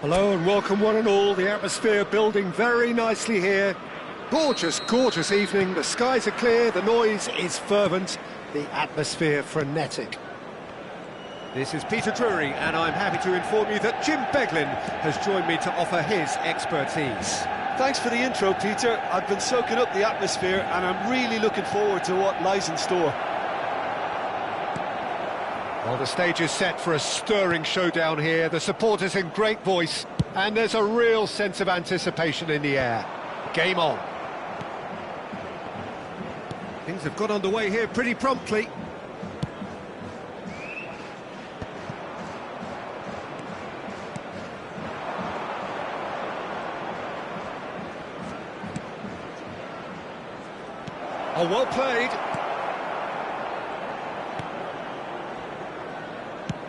Hello and welcome one and all. The atmosphere building very nicely here. Gorgeous, gorgeous evening. The skies are clear, the noise is fervent, the atmosphere frenetic. This is Peter Drury, and I'm happy to inform you that Jim Beglin has joined me to offer his expertise. Thanks for the intro, Peter. I've been soaking up the atmosphere and I'm really looking forward to what lies in store. Well, the stage is set for a stirring showdown here. The supporters in great voice, and there's a real sense of anticipation in the air. Game on. Things have got underway here pretty promptly. Oh, well played.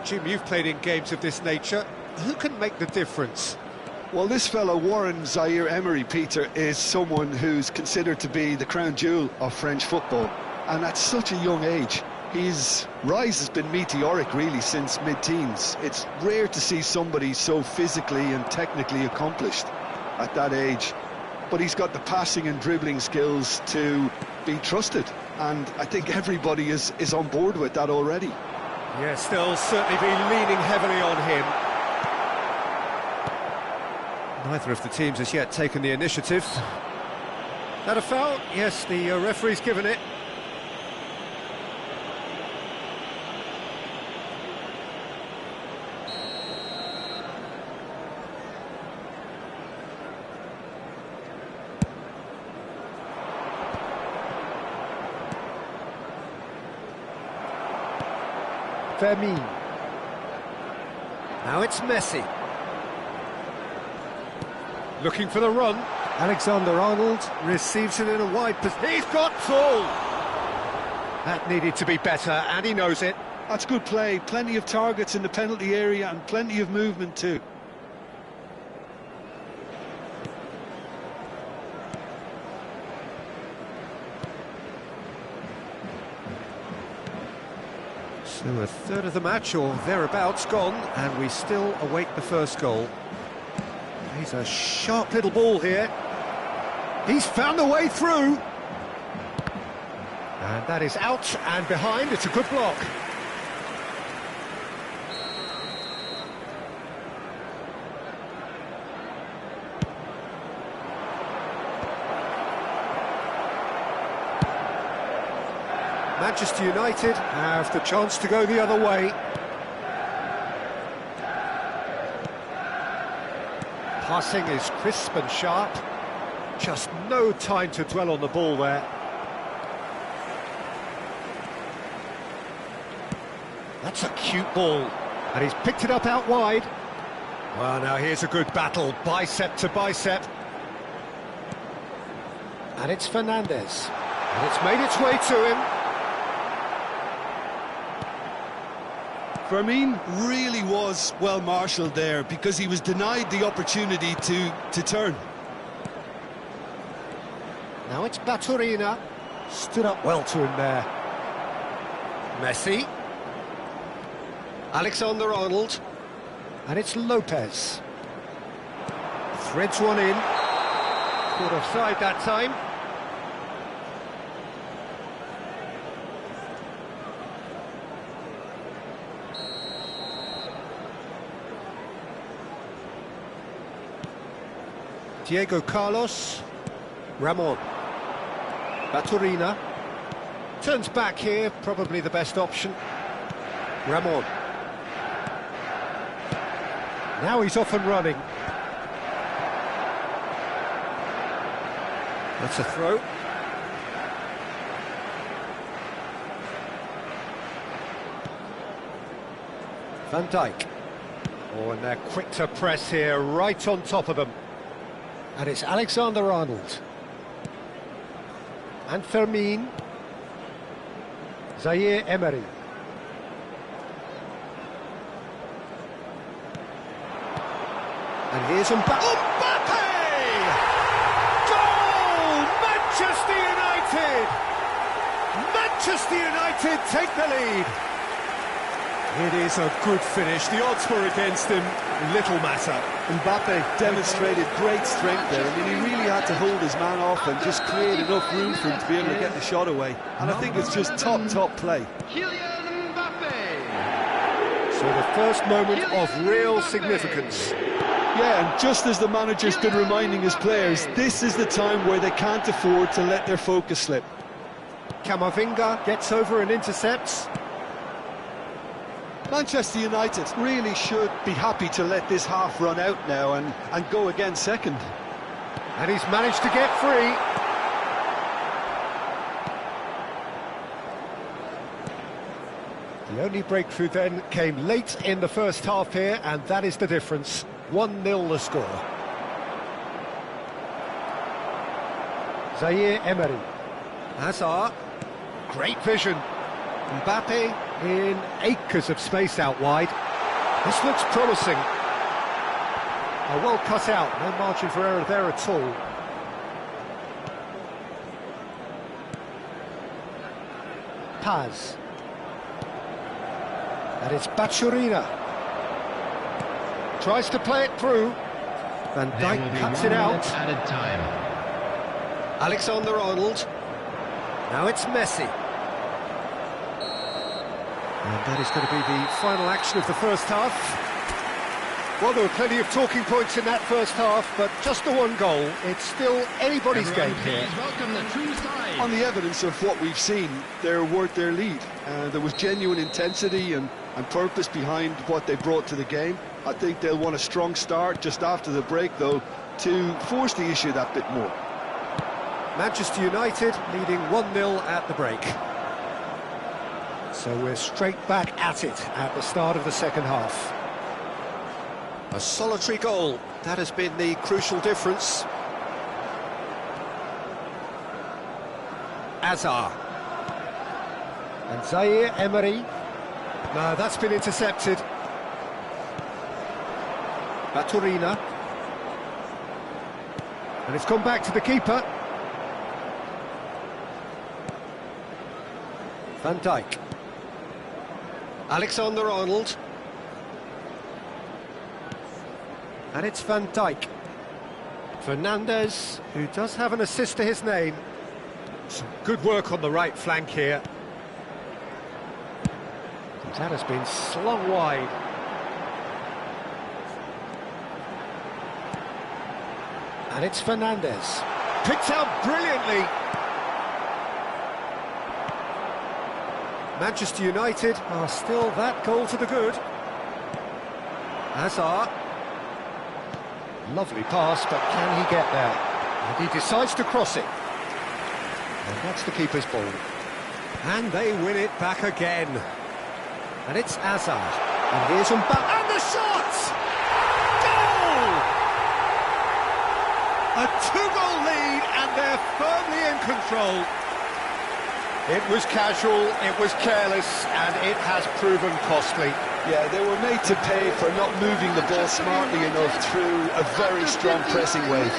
Jim, you've played in games of this nature. Who can make the difference? Well, this fellow, Warren Zaire-Emery, Peter, is someone who's considered to be the crown jewel of French football. And at such a young age, His rise has been meteoric, really, since mid-teens. It's rare to see somebody so physically and technically accomplished at that age. But he's got the passing and dribbling skills to be trusted. And I think everybody is on board with that already. Yes, they'll certainly be leaning heavily on him. Neither of the teams has yet taken the initiative. That a foul? Yes, the referee's given it. Fermin. Now it's Messi. Looking for the run. Alexander-Arnold Receives it in a wide position. He's got full! That needed to be better, and he knows it. That's good play. Plenty of targets in the penalty area and plenty of movement too. So a third of the match, or thereabouts, gone, and we still await the first goal. He's a sharp little ball here. He's found a way through. And that is out and behind. It's a good block. Manchester United have the chance to go the other way. Passing is crisp and sharp. Just no time to dwell on the ball there. That's a cute ball. And he's picked it up out wide. Well, now here's a good battle, bicep to bicep. and it's Fernandes. And it's made its way to him. Fermin really was well marshalled there because he was denied the opportunity to turn. Now it's Baturina. Stood up well to him there. Messi. Alexander-Arnold. And it's Lopez. Threads one in. Caught offside that time. Diego Carlos. Ramon. Baturina. Turns back here, probably the best option. Ramon. Now he's off and running. That's a throw. Van Dijk. Oh, and they're quick to press here, right on top of them. And it's Alexander-Arnold. And Fermin. Zaire Emery. And here's Mbappe! Goal! Manchester United! Manchester United take the lead. It is a good finish. The odds were against him. Little matter. Mbappe demonstrated great strength there. I mean, he really had to hold his man off and just create enough room for him to be able to get the shot away. And I think it's just top play. Kylian Mbappe. So the first moment of real significance. Yeah, and just as the manager's been reminding his players, this is the time where they can't afford to let their focus slip. Camavinga gets over and intercepts. Manchester United really should be happy to let this half run out now and go again second. And he's managed to get free. The only breakthrough then came late in the first half here, and that is the difference. 1-0 the score. Zaire Emery. Hazard. Great vision. Mbappe In acres of space out wide. This looks promising. Well cut out, no margin for error there at all. Paz. And it's Baturina. Tries to play it through. Van Dijk cuts it out. Added time. Alexander-Arnold. Now it's Messi. And that is going to be the final action of the first half. Well, there were plenty of talking points in that first half, but just the one goal. It's still anybody's game here. Welcome the true side. On the evidence of what we've seen, they're worth their lead. There was genuine intensity and purpose behind what they brought to the game. I think they'll want a strong start just after the break, though, to force the issue that bit more. Manchester United leading 1-0 at the break. So we're straight back at it at the start of the second half. A solitary goal, that has been the crucial difference. Azar. And Zaire Emery. No, that's been intercepted. Baturina. And it's gone back to the keeper. Van Dijk. Alexander-Arnold. And it's Van Dijk. Fernandes, who does have an assist to his name. Some good work on the right flank here. That has been slung wide. And it's Fernandes. Picked out brilliantly. Manchester United are still that goal to the good. Hazard. Lovely pass, but can he get there? And he decides to cross it. And that's the keeper's ball. And they win it back again. And it's Hazard. And here's Mbappe. And the shot! Goal! A two-goal lead, and they're firmly in control. It was casual, it was careless, and it has proven costly. Yeah, they were made to pay for not moving the ball smartly enough through a very strong pressing wave.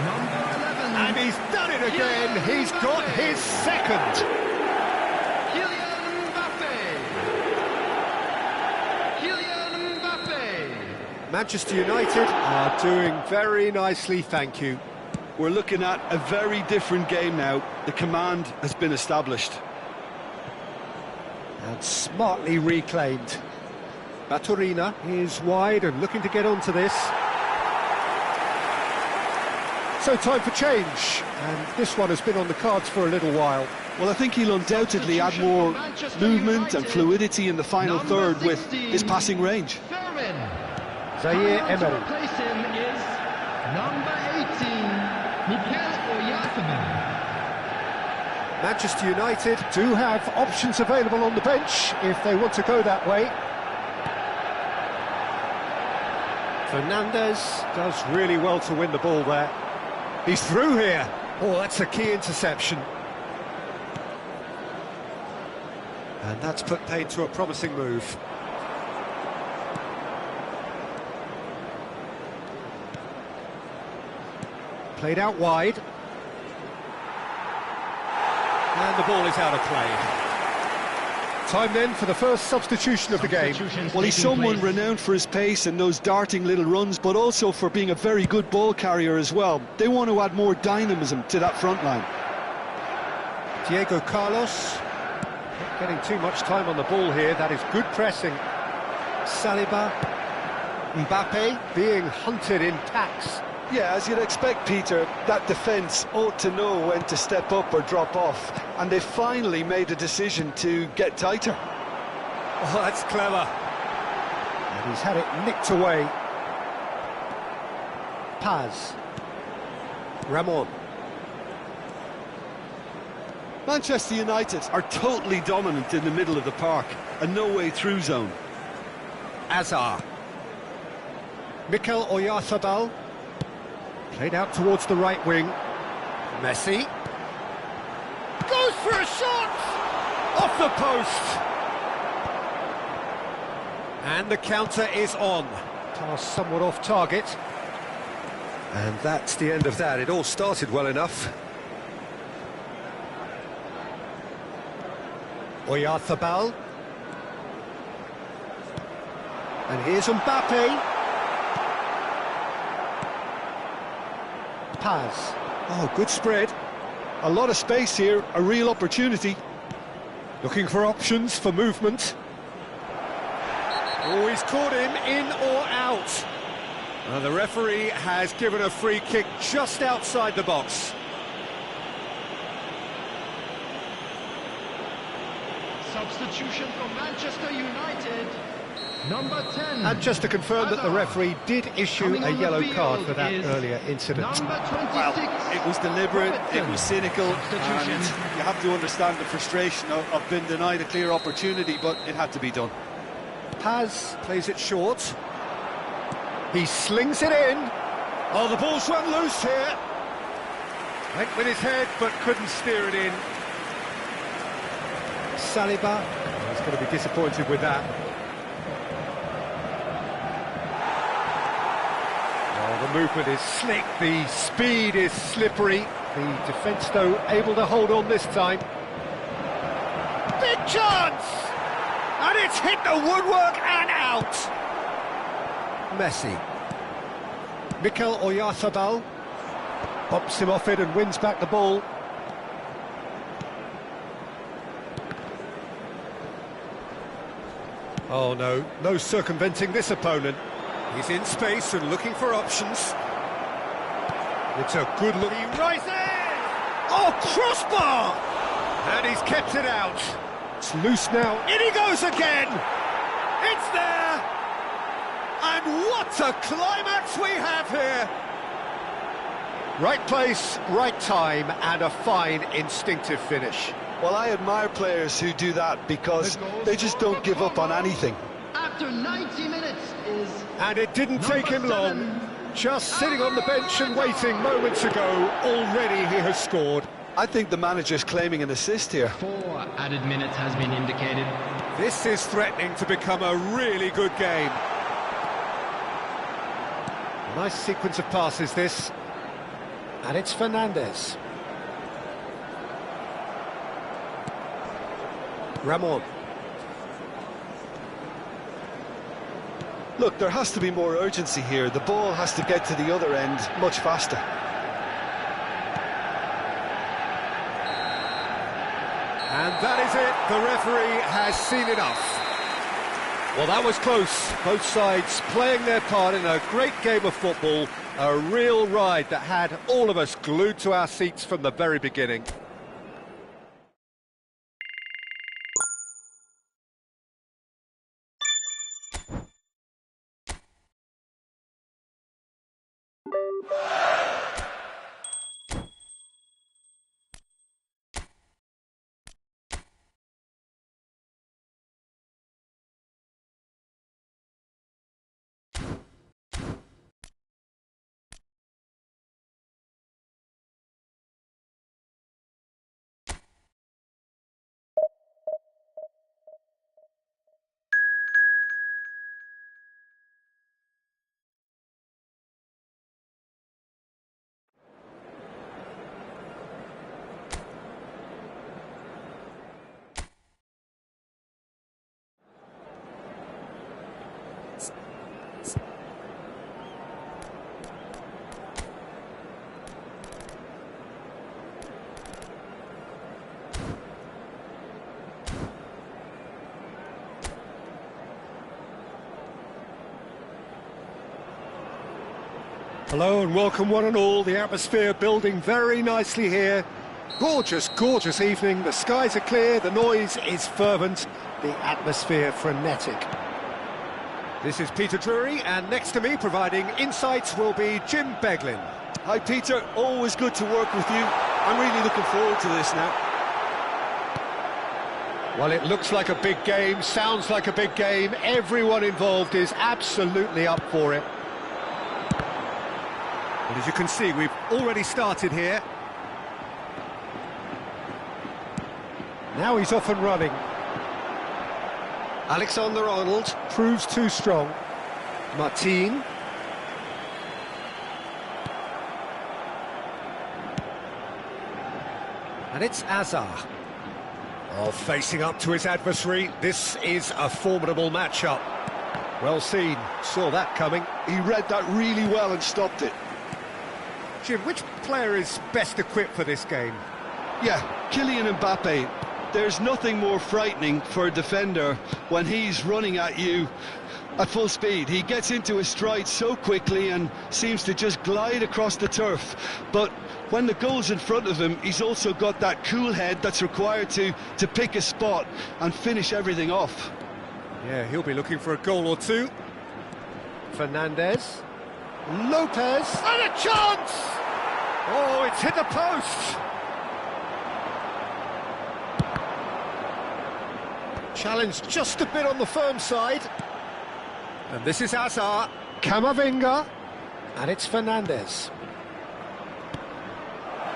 Number 11. And he's done it again, he's got his second. Kylian Mbappe. Kylian Mbappe. Manchester United are doing very nicely, thank you. We're looking at a very different game now. The command has been established. And smartly reclaimed. Baturina is wide and looking to get onto this. So time for change, and this one has been on the cards for a little while. Well, I think he'll undoubtedly add more movement and fluidity in the final third with his passing range. Zaire Emery. Replace him is number 18, Mikel Oyarzabal. Manchester United do have options available on the bench if they want to go that way. Fernandes does really well to win the ball there. He's through here. Oh, that's a key interception. And that's put paid to a promising move. Played out wide. And the ball is out of play. Time then for the first substitution of the game. Well, he's someone renowned for his pace and those darting little runs, but also for being a very good ball carrier as well. They want to add more dynamism to that front line. Diego Carlos, not getting too much time on the ball here. That is good pressing. Saliba, Mbappe being hunted in packs. Yeah, as you'd expect, Peter, that defence ought to know when to step up or drop off, and they finally made a decision to get tighter. Oh, that's clever. And he's had it nicked away. Paz. Ramon. Manchester United are totally dominant in the middle of the park, a no-way-through zone. Azar. Mikel Oyarzabal. Played out towards the right wing. Messi. Goes for a shot! Off the post! And the counter is on. Pass somewhat off target. And that's the end of that. It all started well enough. Oyarzabal. And here's Mbappe. Paz. Oh, good spread. A lot of space here, a real opportunity. Looking for options for movement. Oh, he's caught him in or out. The referee has given a free kick just outside the box. Substitution for Manchester United. Number 10. And just to confirm that the referee did issue Coming a on the yellow field card for that is earlier incident. Number 26. Well, it was deliberate, it was cynical, Substitution. and you have to understand the frustration of being denied a clear opportunity, but it had to be done. Paz plays it short. He slings it in. Oh, the ball's run loose here. Went with his head, but couldn't steer it in. Saliba. He's going to be disappointed with that. Oh, the movement is slick, the speed is slippery. The defence, though, able to hold on this time. Big chance! And it's hit the woodwork and out! Messi. Mikel Oyarzabal pops him off it and wins back the ball. Oh no, no circumventing this opponent. He's in space and looking for options. It's a good look. He rises! Oh, crossbar! And he's kept it out. It's loose now. In he goes again! It's there! And what a climax we have here! Right place, right time, and a fine instinctive finish. Well, I admire players who do that because they just don't give up on anything. After 90 minutes is... And it didn't Number take him long. 7. Just sitting on the bench and waiting moments ago, already he has scored. I think the manager's claiming an assist here. 4 added minutes has been indicated. This is threatening to become a really good game. A nice sequence of passes, this. And it's Fernandes. Ramon. Look, there has to be more urgency here. The ball has to get to the other end much faster. And that is it. The referee has seen enough. Well, that was close. Both sides playing their part in a great game of football. A real ride that had all of us glued to our seats from the very beginning. Hello and welcome one and all. The atmosphere building very nicely here. Gorgeous, gorgeous evening. The skies are clear, the noise is fervent, the atmosphere frenetic. This is Peter Drury, and next to me providing insights will be Jim Beglin. Hi, Peter. Always good to work with you. I'm really looking forward to this now. Well, it looks like a big game, sounds like a big game. Everyone involved is absolutely up for it. Well, as you can see, we've already started here. Now he's off and running. Alexander-Arnold proves too strong. Martin. And it's Azar. Oh, facing up to his adversary, this is a formidable matchup. Well seen, saw that coming. He read that really well and stopped it. Jim, which player is best equipped for this game? Yeah, Kylian Mbappe. There's nothing more frightening for a defender when he's running at you at full speed. He gets into his stride so quickly and seems to just glide across the turf. But when the goal's in front of him, he's also got that cool head that's required to pick a spot and finish everything off. Yeah, he'll be looking for a goal or two. Fernandez. Lopez. And a chance! Oh, it's hit the post! Challenge just a bit on the firm side. And this is Hazard. Camavinga. And it's Fernandez.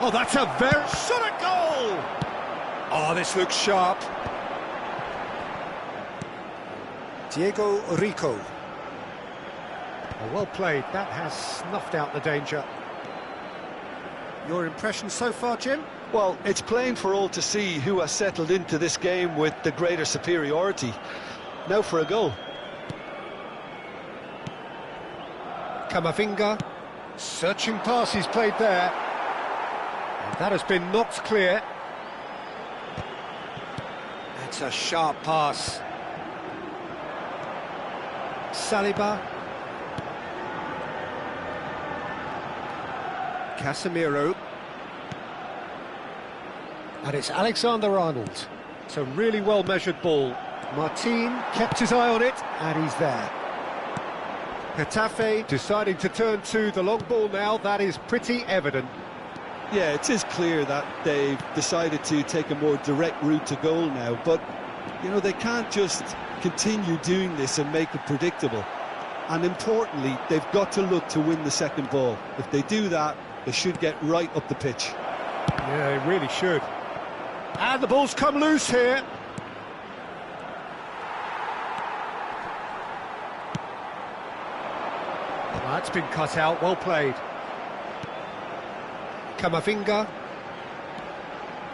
Oh, that's a very... shot at goal! Oh, this looks sharp. Diego Rico. Oh, well played. That has snuffed out the danger. Your impression so far, Jim? Well, it's plain for all to see who has settled into this game with the greater superiority. Now for a goal. Camavinga. Searching pass he's played there. And that has been knocked clear. That's a sharp pass. Saliba. Casemiro. And it's Alexander-Arnold. It's a really well-measured ball. Martin kept his eye on it, and he's there. Getafe deciding to turn to the long ball now. That is pretty evident. Yeah, it is clear that they've decided to take a more direct route to goal now, but, you know, they can't just continue doing this and make it predictable. And importantly, they've got to look to win the second ball. If they do that, they should get right up the pitch. Yeah, they really should. And the ball's come loose here. Well, that's been cut out, well played. Camavinga.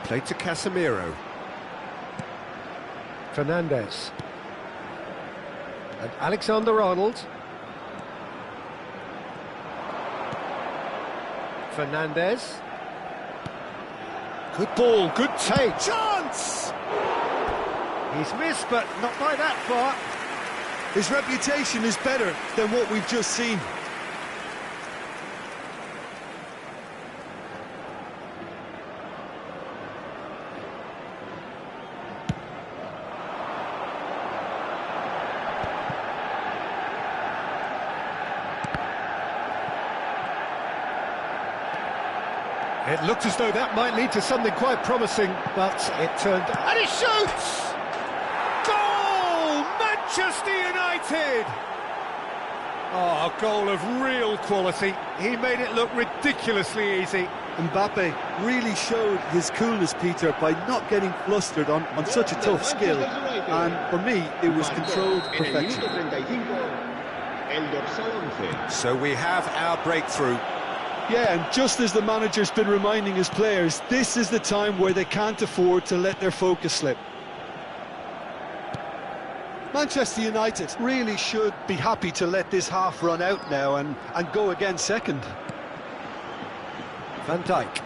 Played to Casemiro. Fernandez. And Alexander-Arnold. Fernandez. Good ball, good take. Chance! He's missed, but not by that far. His reputation is better than what we've just seen. It looked as though that might lead to something quite promising, but it turned... And he shoots! Goal! Manchester United! Oh, a goal of real quality. He made it look ridiculously easy. Mbappe really showed his coolness, Peter, by not getting flustered on such a tough skill. And for me, it was controlled perfection. So we have our breakthrough. Yeah, and just as the manager's been reminding his players, this is the time where they can't afford to let their focus slip. Manchester United really should be happy to let this half run out now and go again second. Van Dijk.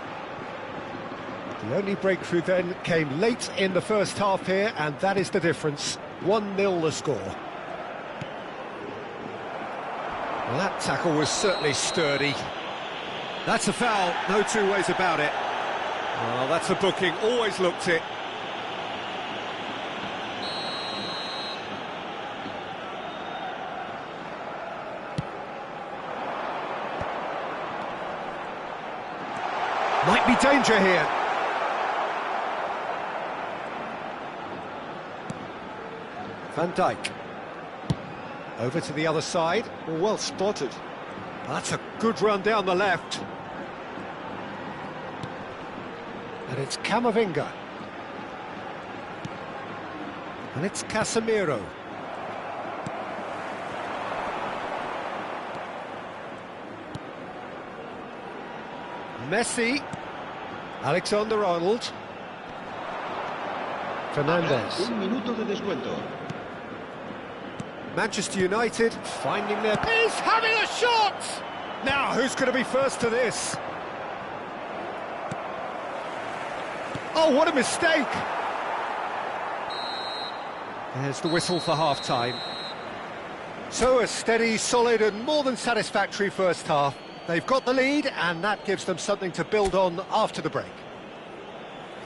The only breakthrough then came late in the first half here, and that is the difference. 1-0 the score. Well, that tackle was certainly sturdy. That's a foul, no two ways about it. Well, that's a booking, always looked it. Might be danger here. Van Dijk. Over to the other side. Well spotted. That's a good run down the left. And it's Camavinga. And it's Casemiro. Messi. Alexander-Arnold. Fernandez. Un minuto de descuento. Manchester United finding their... He's having a shot! Now, who's going to be first to this? Oh, what a mistake! There's the whistle for half-time. So a steady, solid and more than satisfactory first half. They've got the lead and that gives them something to build on after the break.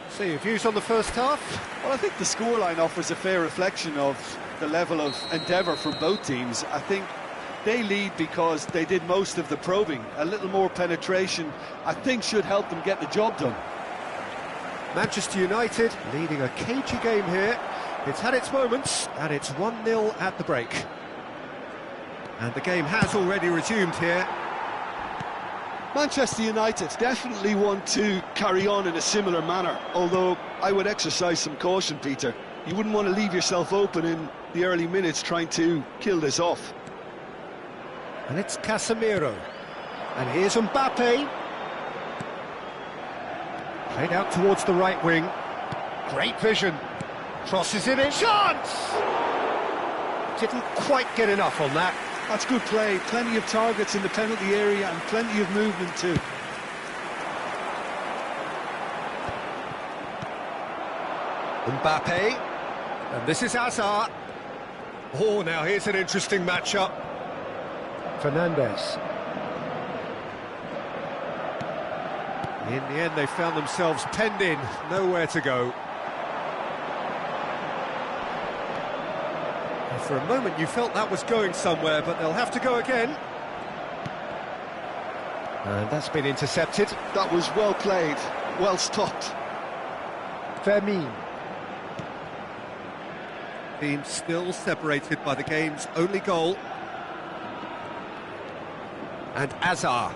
So your views on the first half? Well, I think the scoreline offers a fair reflection of the level of endeavour from both teams. I think they lead because they did most of the probing. A little more penetration, I think, should help them get the job done. Manchester United leading a cagey game here. It's had its moments, and it's 1-0 at the break. And the game has already resumed here. Manchester United definitely want to carry on in a similar manner, although I would exercise some caution, Peter. You wouldn't want to leave yourself open in the early minutes trying to kill this off. And it's Casemiro. And here's Mbappe. Played out towards the right wing. Great vision. Crosses it in. Chance! Didn't quite get enough on that. That's good play. Plenty of targets in the penalty area and plenty of movement too. Mbappe. And this is Hazard. Oh, now here's an interesting matchup. Fernandes. In the end, they found themselves penned in, nowhere to go. And for a moment, you felt that was going somewhere, but they'll have to go again. And that's been intercepted. That was well played, well stopped. Fermin. Being still separated by the game's only goal. And Hazard.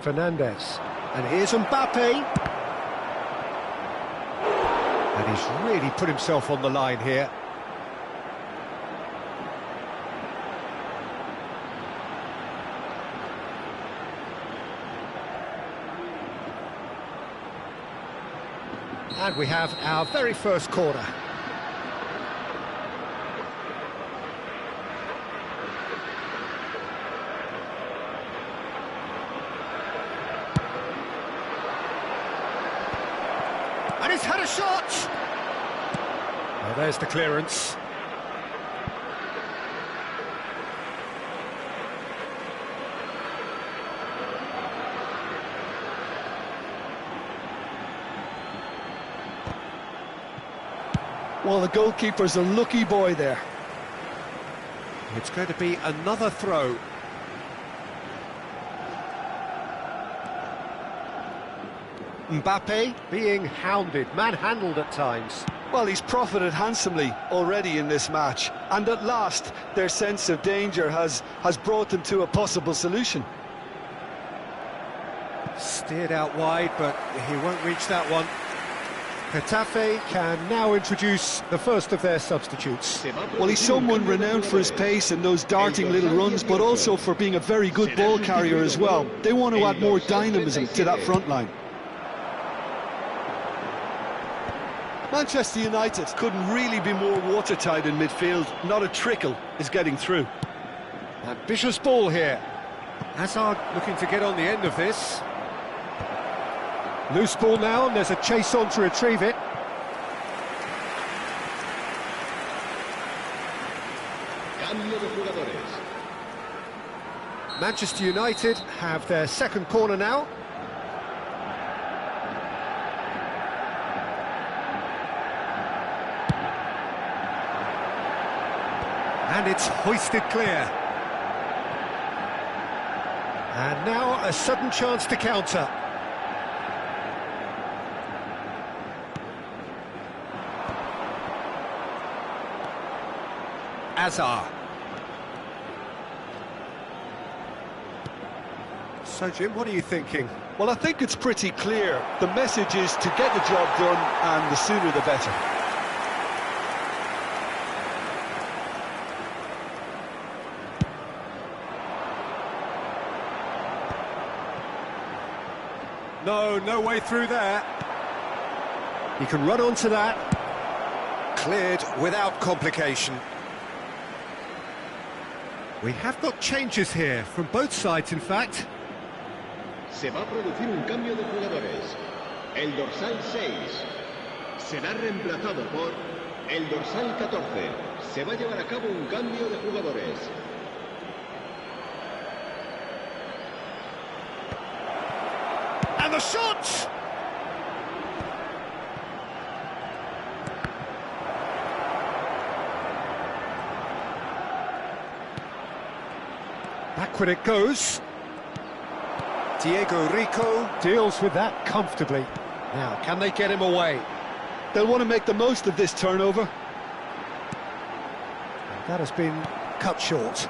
Fernandes. And here's Mbappe. And he's really put himself on the line here. And we have our very first corner. And he's had a shot! Well, there's the clearance. Well, the goalkeeper's a lucky boy there. It's going to be another throw. Mbappe being hounded, manhandled at times. Well, he's profited handsomely already in this match, and at last their sense of danger has brought them to a possible solution. Steered out wide, but he won't reach that one. Getafe can now introduce the first of their substitutes. Well, he's someone renowned for his pace and those darting little runs, but also for being a very good ball carrier as well. They want to add more dynamism to that front line. Manchester United couldn't really be more watertight in midfield. Not a trickle is getting through. Ambitious ball here. Hazard looking to get on the end of this. Loose ball now, and there's a chase on to retrieve it. Manchester United have their second corner now. And it's hoisted clear. And now a sudden chance to counter. Hazard. So, Jim, what are you thinking? Well, I think it's pretty clear. The message is to get the job done, and the sooner the better. No way through there. He can run onto that. Cleared without complication. We have got changes here, from both sides in fact. Se va a producir un cambio de jugadores. El dorsal 6 será reemplazado por el dorsal 14. Se va a llevar a cabo un cambio de jugadores. And the shot! Backward it goes. Diego Rico deals with that comfortably. Now, can they get him away? They'll want to make the most of this turnover. And that has been cut short.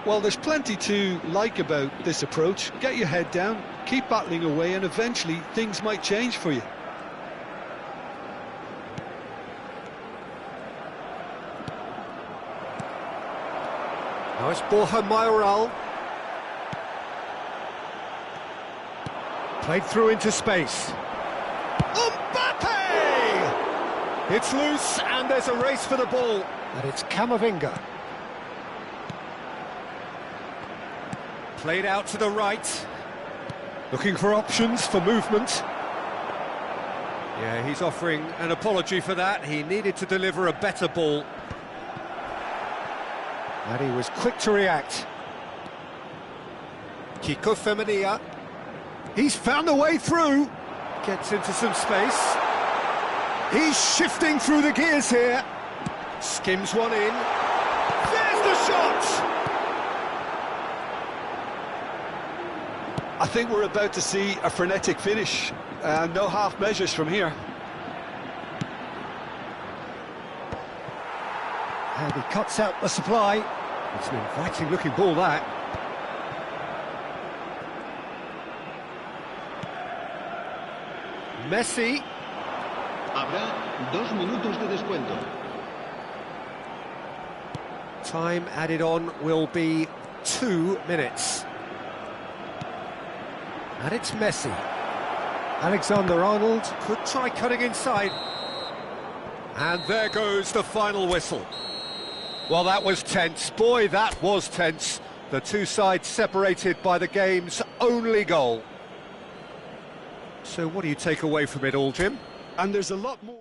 Well, there's plenty to like about this approach. Get your head down, keep battling away, and eventually things might change for you. Now it's Borja Mayoral. Played through into space. Mbappe! It's loose, and there's a race for the ball. And it's Camavinga. Played out to the right. Looking for options for movement. Yeah, he's offering an apology for that. He needed to deliver a better ball. And he was quick to react. Kiko Femenia. He's found a way through. Gets into some space. He's shifting through the gears here. Skims one in. There's the shot! I think we're about to see a frenetic finish. No half measures from here. And he cuts out the supply. It's an inviting looking ball, that. Messi. Habrá 2 minutos de descuento. Time added on will be 2 minutes. And it's Messi. Alexander-Arnold Could try cutting inside. And there goes the final whistle. Well, that was tense. Boy, that was tense. The two sides separated by the game's only goal. So what do you take away from it all, Jim? And there's a lot more.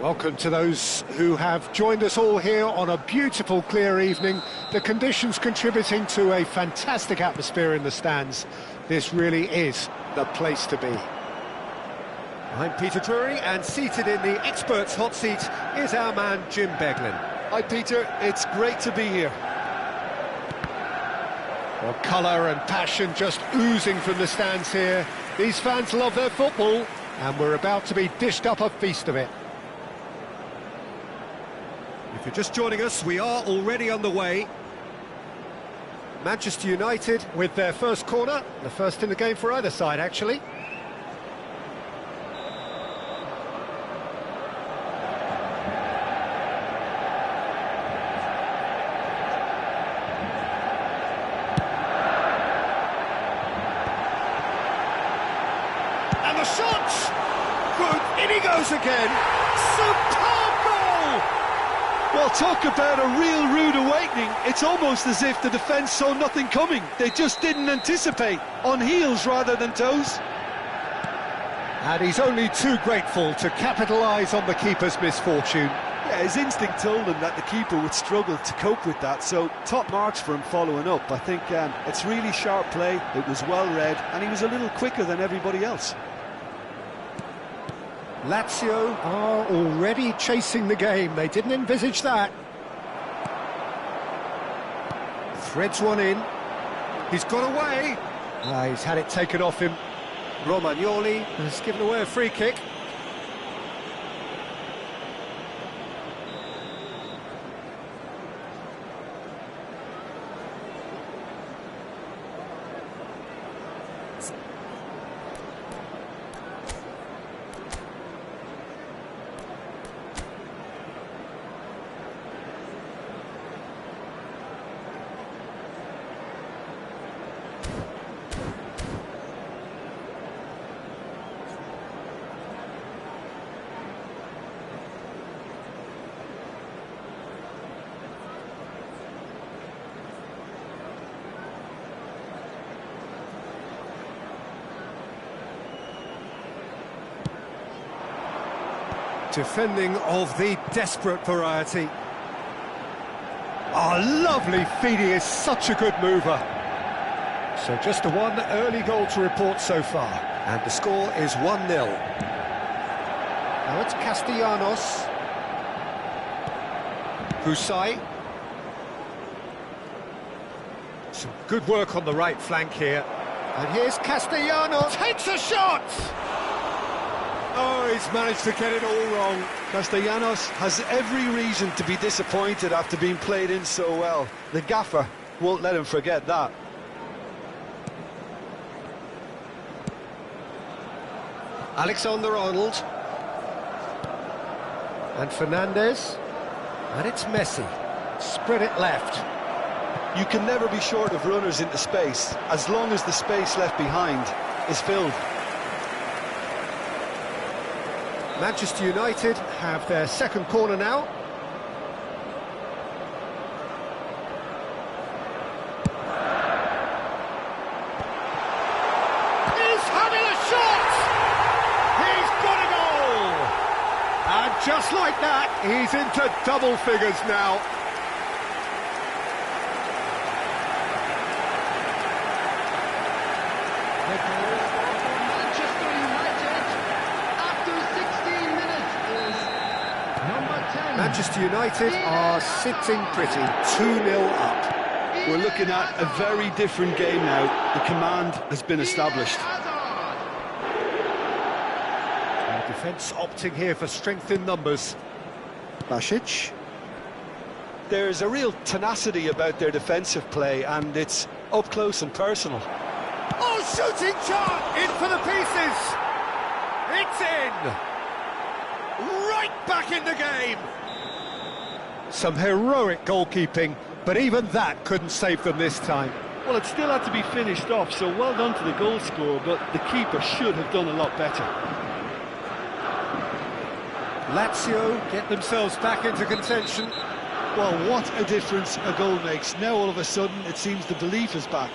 Welcome to those who have joined us all here on a beautiful, clear evening. The conditions contributing to a fantastic atmosphere in the stands. This really is the place to be. I'm Peter Drury, and seated in the experts' hot seat is our man Jim Beglin. Hi Peter, it's great to be here. Well, colour and passion just oozing from the stands here. These fans love their football, and we're about to be dished up a feast of it. If you're just joining us, we are already underway. Manchester United with their first corner, the first in the game for either side, actually. And the shot! Good, in he goes again! Superb goal! Well, talk about a real rude awakening. It's almost as if the defence saw nothing coming. They just didn't anticipate, on heels rather than toes. And he's only too grateful to capitalise on the keeper's misfortune. Yeah, his instinct told him that the keeper would struggle to cope with that, so top marks for him following up. I think it's really sharp play, it was well read, and he was a little quicker than everybody else. Lazio are already chasing the game. They didn't envisage that. Threads one in. He's got away. He's had it taken off him. Romagnoli has given away a free kick. Defending of the desperate variety. Oh, lovely feed, he is such a good mover. So just the one early goal to report so far. And the score is 1-0. Now it's Castellanos. Husai. Some good work on the right flank here. And here's Castellanos, takes a shot! Oh, he's managed to get it all wrong. Castellanos has every reason to be disappointed after being played in so well. The gaffer won't let him forget that. Alexander-Arnold. And Fernandez. And it's Messi. Spread it left. You can never be short of runners into space, as long as the space left behind is filled. Manchester United have their second corner now. He's having a shot! He's got a goal! And just like that, he's into double figures now. Manchester United are sitting pretty, 2-0 up. We're looking at a very different game now. The command has been established. The defence opting here for strength in numbers. Basic. There's a real tenacity about their defensive play, and it's up close and personal. Oh, shooting chance! In for the pieces! It's in! Right back in the game! Some heroic goalkeeping, but even that couldn't save them this time. Well, it still had to be finished off, so well done to the goal scorer, but the keeper should have done a lot better. Lazio get themselves back into contention. Well, what a difference a goal makes. Now all of a sudden it seems the belief is back.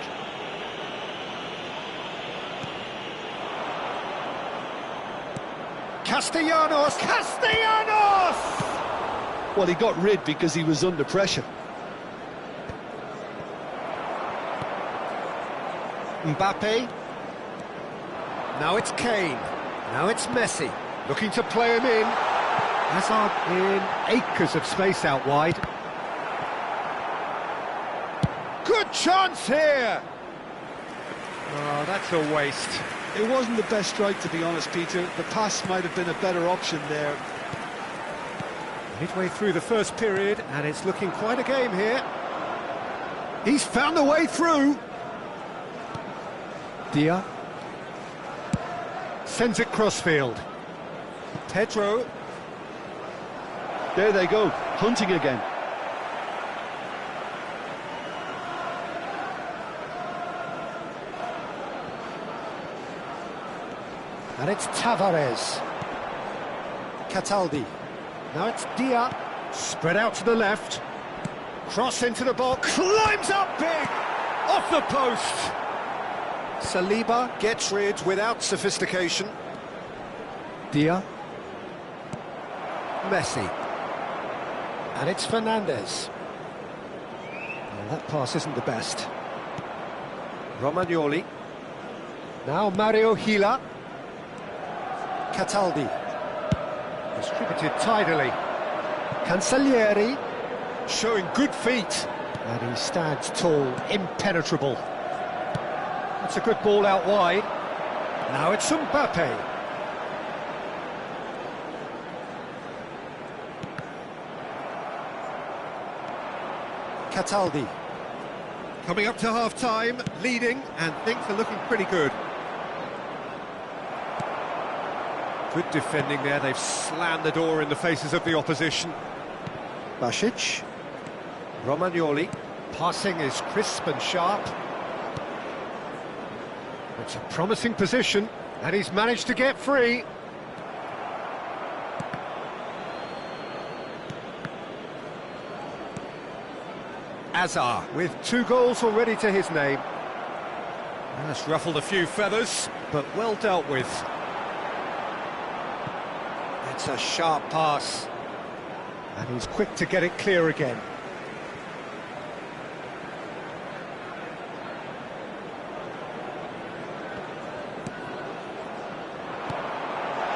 Castellanos! Castellanos! Well, he got rid because he was under pressure. Mbappe. Now it's Kane. Now it's Messi. Looking to play him in. Hazard in acres of space out wide. Good chance here! Oh, that's a waste. It wasn't the best strike, to be honest, Peter. The pass might have been a better option there. Midway through the first period, and it's looking quite a game here. He's found the way through. Dia. Sends it crossfield. Pedro. There they go, hunting again. And it's Tavares. Cataldi. Now it's Dia. Spread out to the left. Cross into the box. Climbs up big! Off the post! Saliba gets rid without sophistication. Dia. Messi. And it's Fernandes. Well, that pass isn't the best. Romagnoli. Now Mario Gila. Cataldi. Distributed tidily. Cancellieri. Showing good feet. And he stands tall, impenetrable. That's a good ball out wide. Now it's Mbappe. Cataldi. Coming up to half-time, leading, and things are looking pretty good. Good defending there, they've slammed the door in the faces of the opposition. Basic. Romagnoli. Passing is crisp and sharp. It's a promising position, and he's managed to get free. Azar with 2 goals already to his name. That's ruffled a few feathers, but well dealt with. It's a sharp pass, and he's quick to get it clear again.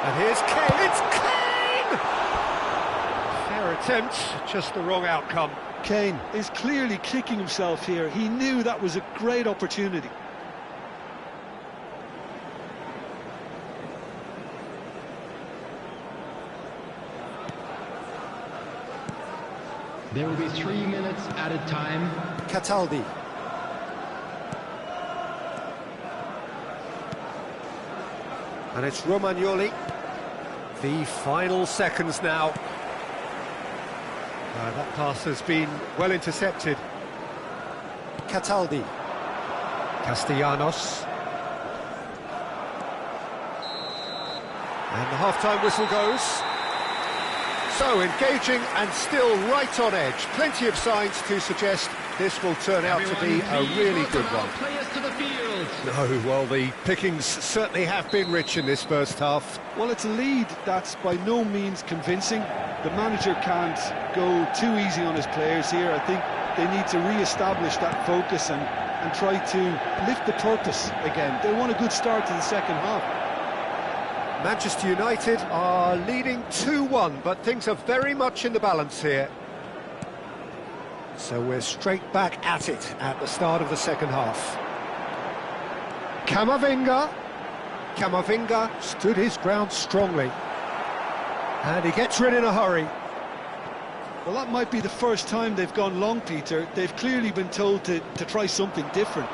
And here's Kane, it's Kane! Fair attempt, just the wrong outcome. Kane is clearly kicking himself here. He knew that was a great opportunity. There will be 3 minutes added time. Cataldi. And it's Romagnoli. The final seconds now. That pass has been well intercepted. Cataldi. Castellanos. And the half-time whistle goes. So engaging and still right on edge. Plenty of signs to suggest this will turn out to be a really good one. Players to the field. No, well, the pickings certainly have been rich in this first half. Well, it's a lead that's by no means convincing. The manager can't go too easy on his players here. I think they need to re-establish that focus and try to lift the purpose again. They want a good start to the second half. Manchester United are leading 2-1, but things are very much in the balance here. So we're straight back at it at the start of the second half. Camavinga. Camavinga stood his ground strongly. And he gets rid in a hurry. Well, that might be the first time they've gone long, Peter. They've clearly been told to try something different.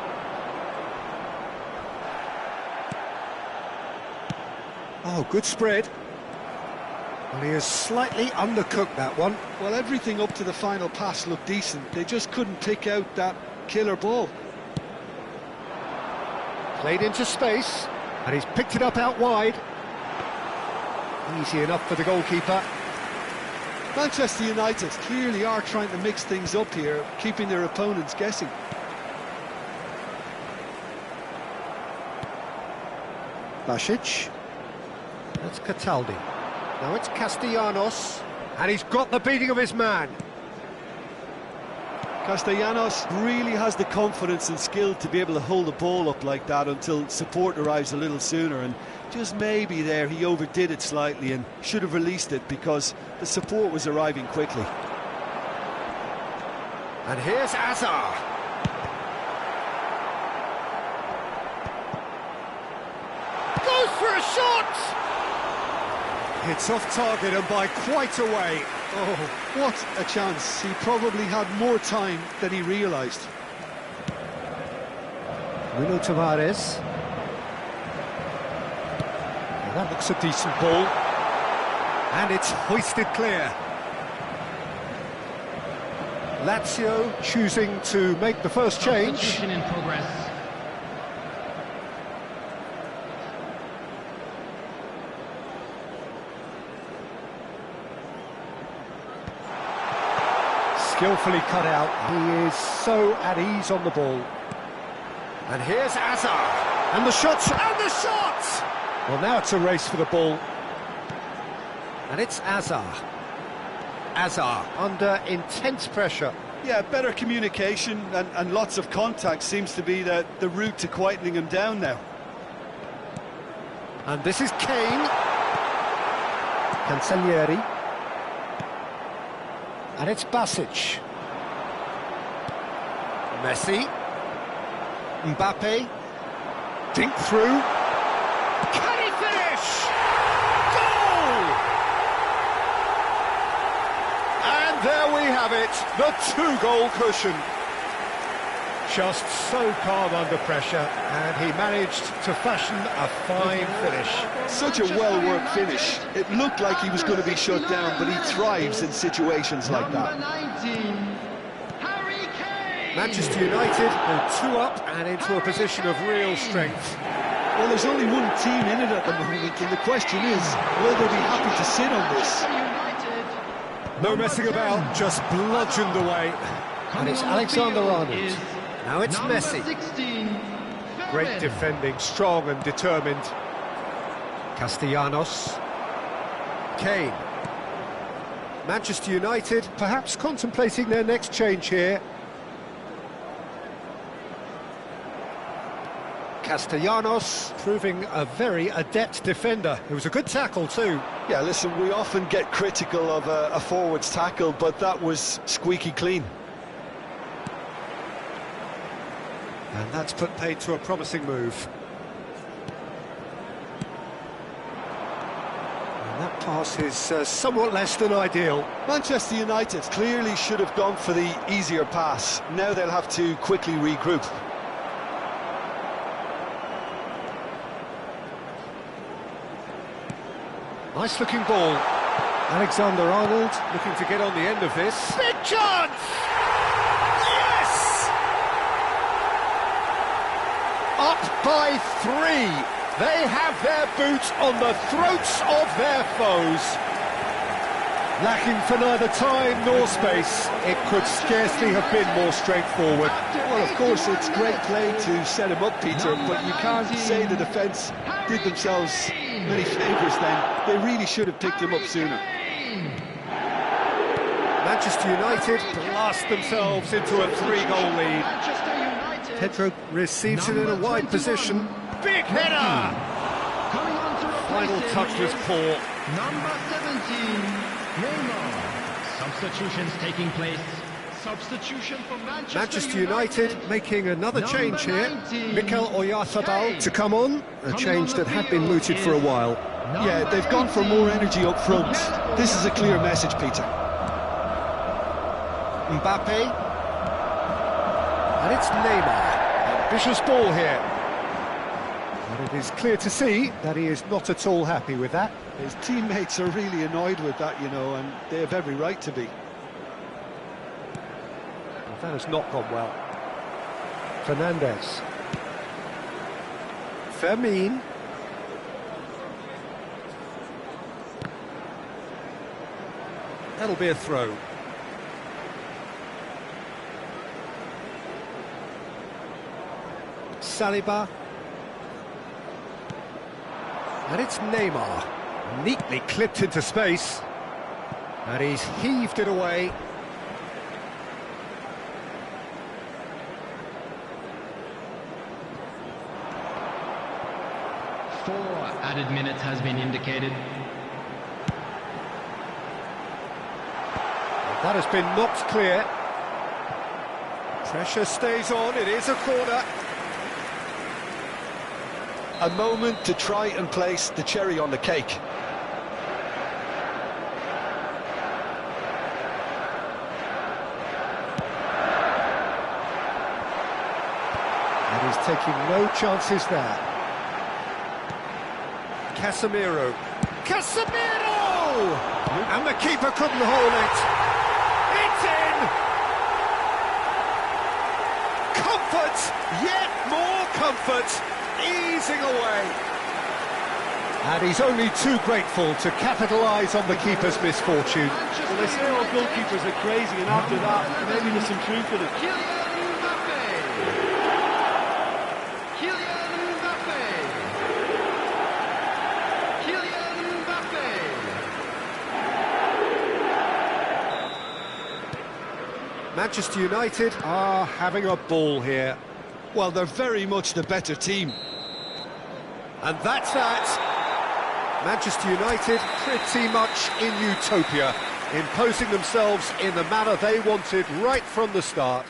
Oh, good spread. Well, he has slightly undercooked that one. Well, everything up to the final pass looked decent. They just couldn't pick out that killer ball. Played into space, and he's picked it up out wide. Easy enough for the goalkeeper. Manchester United clearly are trying to mix things up here, keeping their opponents guessing. Basic. That's Cataldi. Now it's Castellanos, and he's got the beating of his man. Castellanos really has the confidence and skill to be able to hold the ball up like that until support arrives a little sooner, and just maybe there he overdid it slightly and should have released it because the support was arriving quickly. And here's Azar. Goes for a shot! It's off target and by quite a way. Oh, what a chance. He probably had more time than he realised. Nuno Tavares. Well, that looks a decent ball. And it's hoisted clear. Lazio choosing to make the first change. Substitution in progress. Skillfully cut out. He is so at ease on the ball. And here's Azar. And the shots. And the shots! Well, now it's a race for the ball. And it's Azar. Azar under intense pressure. Yeah, better communication and lots of contact seems to be the route to quietening him down now. And this is Kane. Cancellieri. And it's Basic. Messi. Mbappe. Dink through. Can he finish? Goal! And there we have it, the two-goal cushion. Just so calm under pressure, and he managed to fashion a fine finish. Such a well-worked finish. It looked like he was going to be shut down, but he thrives in situations like that. Number 19, Harry Kane. Manchester United go 2 up and into a position of real strength. Well, there's only one team in it at the moment, and the question is, will they be happy to sit on this? United. No messing about, just bludgeoned away. And it's Alexander-Arnold. Now it's Number Messi. 16, Great Varane. defending, strong and determined. Castellanos. Kane. Manchester United perhaps contemplating their next change here. Castellanos proving a very adept defender. It was a good tackle too. Yeah, listen, we often get critical of a forward's tackle, but that was squeaky clean. And that's put paid to a promising move. And that pass is somewhat less than ideal. Manchester United clearly should have gone for the easier pass. Now they'll have to quickly regroup. Nice looking ball. Alexander-Arnold looking to get on the end of this. Big chance! Yes! Up by 3. They have their boots on the throats of their foes. Lacking for neither time nor space, it could scarcely have been more straightforward. Well, of course, it's great play to set him up, Peter, but you can't say the defence did themselves many favours then. They really should have picked him up sooner. Manchester United blast themselves into a 3-goal lead. Manchester United. Pedro receives it in a wide position. Big header! Coming on to replace Final him touch was is poor. Number 17, Neymar. Substitutions taking place. Substitution for Manchester United making another Number change here. 19, Mikel Oyarzabal Kane. to come on. A change that had been mooted for a while. Yeah, they've gone for more energy up front. This is a clear message, Peter. Mbappe. And it's Neymar. Ambitious ball here. And it is clear to see that he is not at all happy with that. His teammates are really annoyed with that, you know, and they have every right to be. That has not gone well. Fernandes. Fermin. That'll be a throw. Saliba. And it's Neymar. Neatly clipped into space. And he's heaved it away. Four added minutes has been indicated. That has been knocked clear. Pressure stays on, it is a corner. A moment to try and place the cherry on the cake. And he's taking no chances there. Casemiro. Casemiro! And the keeper couldn't hold it. It's in! Comfort! Yet more comfort! Easing away. And he's only too grateful to capitalise on the keeper's misfortune. Well, they say all goalkeepers are crazy, and after that, maybe there's some truth in it. Kylian Mbappe! Kylian Mbappe! Kylian Mbappe! Manchester United are having a ball here. Well, they're very much the better team. And that's that. Manchester United pretty much in utopia, imposing themselves in the manner they wanted right from the start.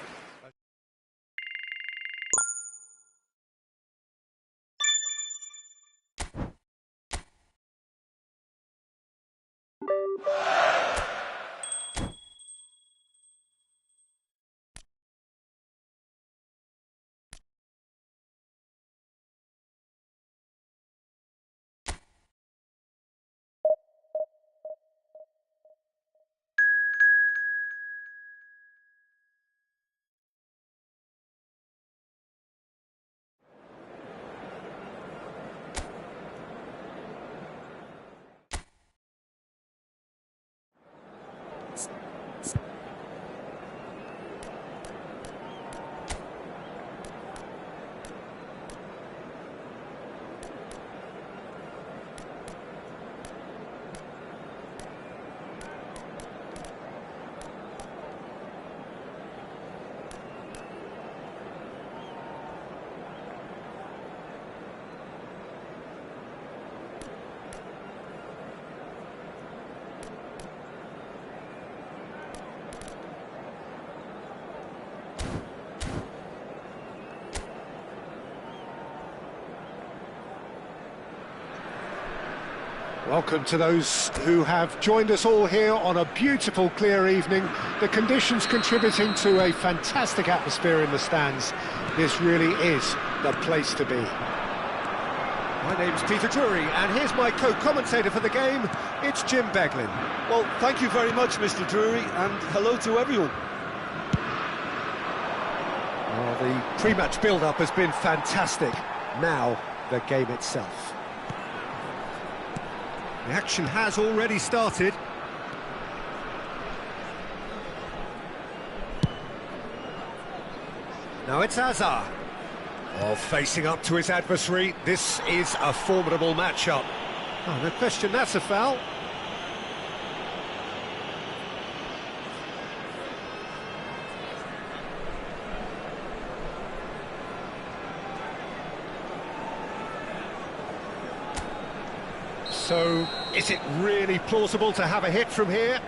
Welcome to those who have joined us all here on a beautiful, clear evening. The conditions contributing to a fantastic atmosphere in the stands. This really is the place to be. My name's Peter Drury, and here's my co-commentator for the game. It's Jim Beglin. Well, thank you very much, Mr. Drury, and hello to everyone. Well, the pre-match build-up has been fantastic. Now, the game itself. The action has already started. Now it's Hazard. Oh, facing up to his adversary. This is a formidable matchup. Oh, no question, that's a foul. So, is it really plausible to have a hit from here?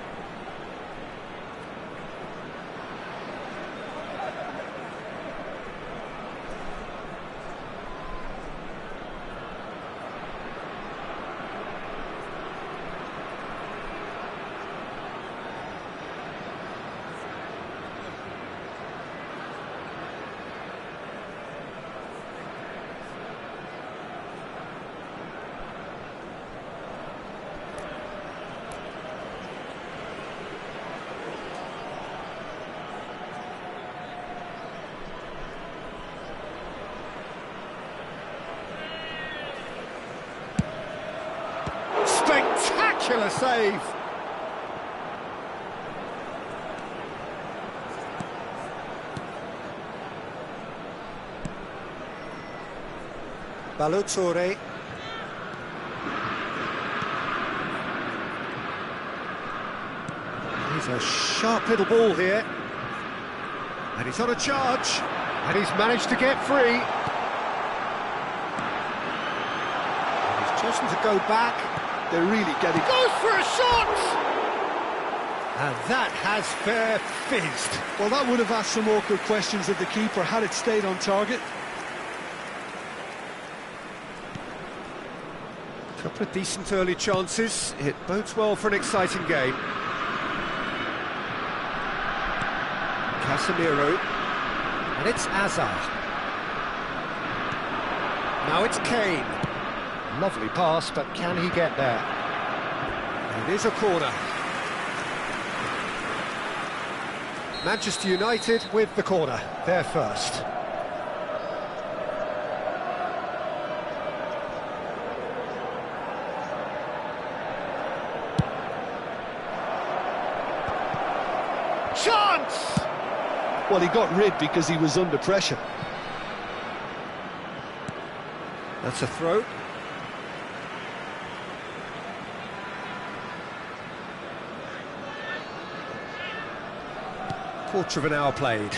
Spectacular save. Ballo-Touré. He's a sharp little ball here. And he's on a charge. And he's managed to get free. And he's chosen to go back. They're really getting... Goes for a shot! And that has fair fizzed. Well, that would have asked some awkward questions of the keeper had it stayed on target. Couple of decent early chances. It bodes well for an exciting game. Casemiro. And it's Hazard. Now it's Kane. Lovely pass, but can he get there? It is a corner. Manchester United with the corner. They're first. Chance! Well, he got rid because he was under pressure. That's a throw. Quarter of an hour played.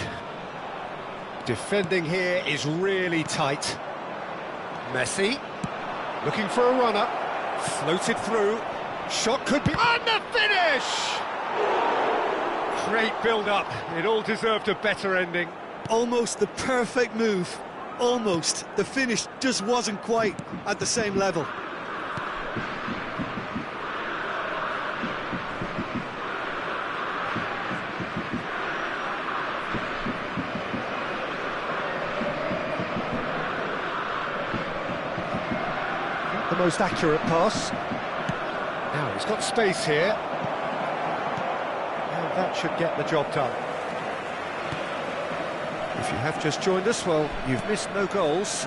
Defending here is really tight. Messi, looking for a runner. Floated through. Shot could be... And the finish! Great build-up. It all deserved a better ending. Almost the perfect move. Almost. The finish just wasn't quite at the same level. Not the most accurate pass. Now he's got space here. And that should get the job done. If you have just joined us, well, you've missed no goals.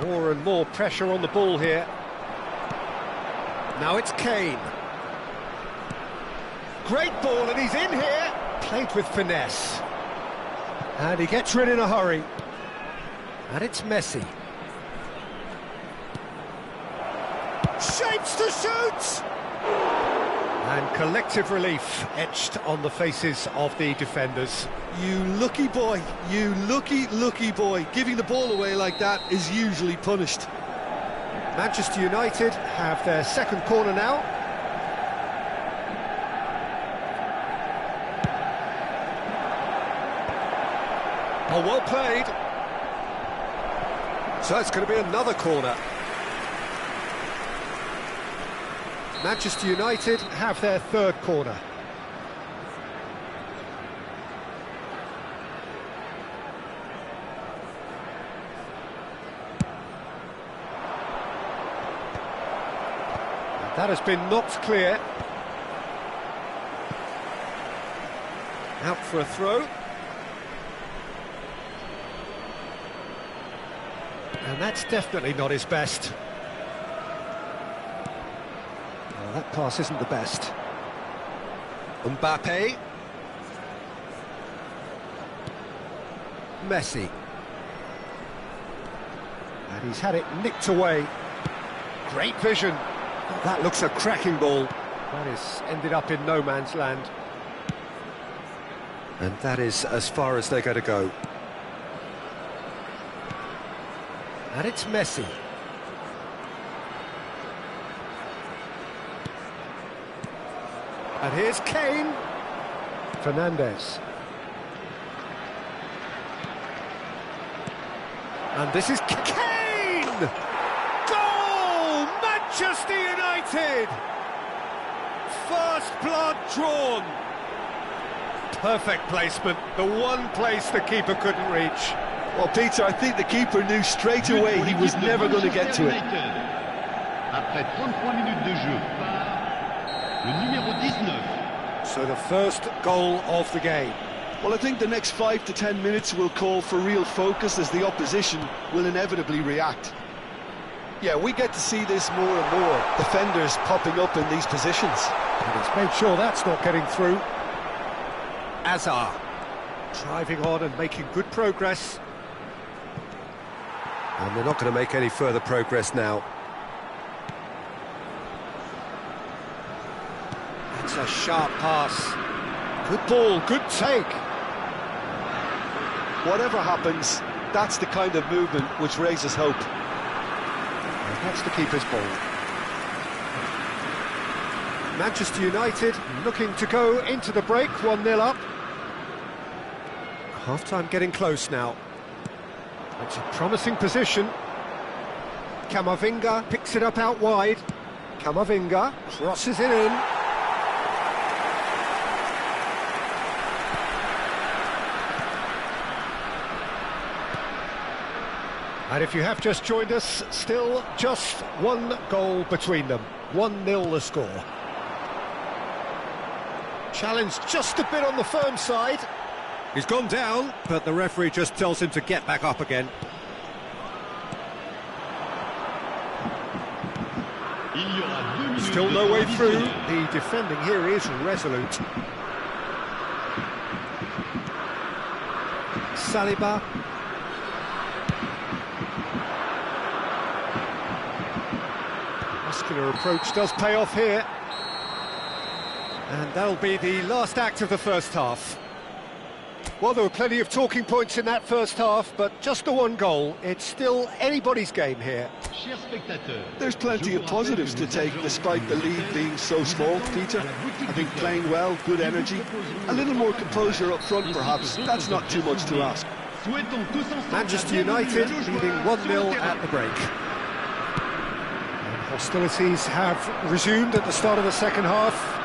More and more pressure on the ball here. Now it's Kane. Great ball, and he's in here. Played with finesse. And he gets rid in a hurry. And it's Messi. Shapes to shoot! And collective relief etched on the faces of the defenders. You lucky boy, you lucky boy. Giving the ball away like that is usually punished. Manchester United have their second corner now. Oh, well played. So it's going to be another corner. Manchester United have their third corner. And that has been knocked clear. Out for a throw. And that's definitely not his best. Well, that pass isn't the best. Mbappe. Messi. And he's had it nicked away. Great vision. Oh, that looks a cracking ball. That is ended up in no man's land. And that is as far as they're going to go. And it's Messi. And here's Kane. Fernandes. And this is Kane! Goal! Manchester United! First blood drawn. Perfect placement. The one place the keeper couldn't reach. Well, Peter, I think the keeper knew straight away he was never going to get to it. Après 33 minutes de jeu par le numéro 19. So the first goal of the game. Well, I think the next 5 to 10 minutes will call for real focus as the opposition will inevitably react. Yeah, we get to see this more and more. Defenders popping up in these positions. And he's made sure that's not getting through. Hazard. Driving on and making good progress. And they're not going to make any further progress now. That's That's a sharp pass. Good ball, good take. Whatever happens, that's the kind of movement which raises hope. And that's the keeper's ball. Manchester United looking to go into the break, 1-0 up. Half-time getting close now. It's a promising position. Camavinga picks it up out wide. Camavinga crosses it in. And if you have just joined us, still just one goal between them. 1-0 the score. Challenge just a bit on the firm side. He's gone down, but the referee just tells him to get back up again. Still no way through. The defending here is resolute. Saliba. Muscular approach does pay off here. And that'll be the last act of the first half. Well, there were plenty of talking points in that first half, but just the one goal. It's still anybody's game here. There's plenty of positives to take despite the lead being so small, Peter. I think playing well, good energy, a little more composure up front perhaps, that's not too much to ask. Manchester United leading 1-0 at the break. And hostilities have resumed at the start of the second half.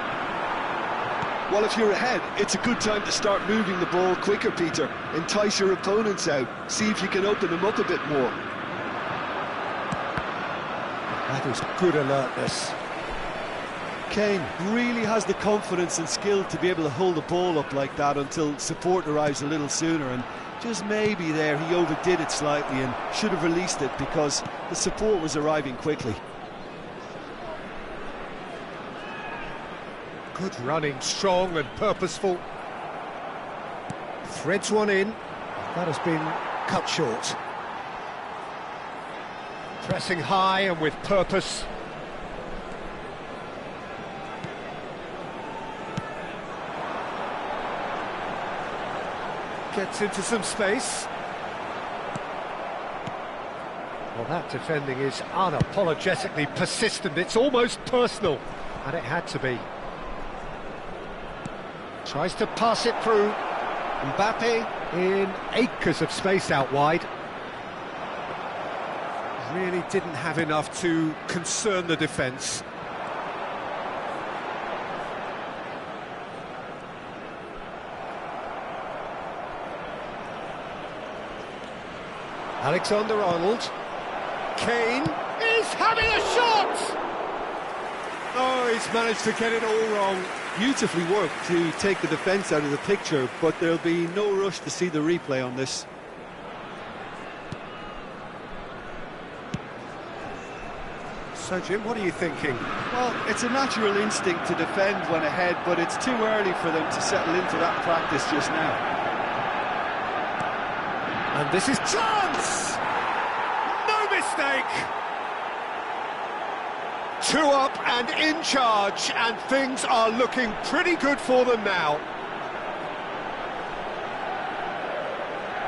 Well, if you're ahead, it's a good time to start moving the ball quicker, Peter. Entice your opponents out, see if you can open them up a bit more. That is good alertness. Kane really has the confidence and skill to be able to hold the ball up like that until support arrives a little sooner, and just maybe there he overdid it slightly and should have released it because the support was arriving quickly. Good running, strong and purposeful. Threads one in. That has been cut short. Pressing high and with purpose. Gets into some space. Well, that defending is unapologetically persistent. It's almost personal, and it had to be. Tries to pass it through. Mbappe in acres of space out wide. Really didn't have enough to concern the defence. Alexander-Arnold. Kane is having a shot! Oh, he's managed to get it all wrong. Beautifully worked to take the defence out of the picture, but there'll be no rush to see the replay on this. So, Jim, what are you thinking? Well, it's a natural instinct to defend when ahead, but it's too early for them to settle into that practice just now. And this is chance! No mistake! 2 up and in charge, and things are looking pretty good for them now.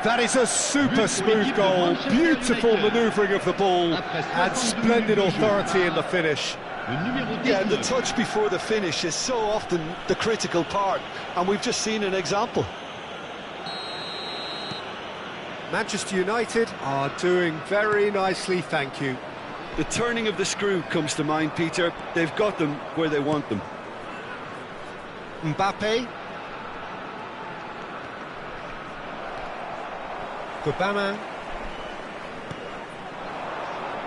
That is a super smooth goal, beautiful manoeuvring of the ball, and splendid authority in the finish. Yeah, and the touch before the finish is so often the critical part, and we've just seen an example. Manchester United are doing very nicely, thank you. The turning of the screw comes to mind, Peter. They've got them where they want them. Mbappe. Gbamin.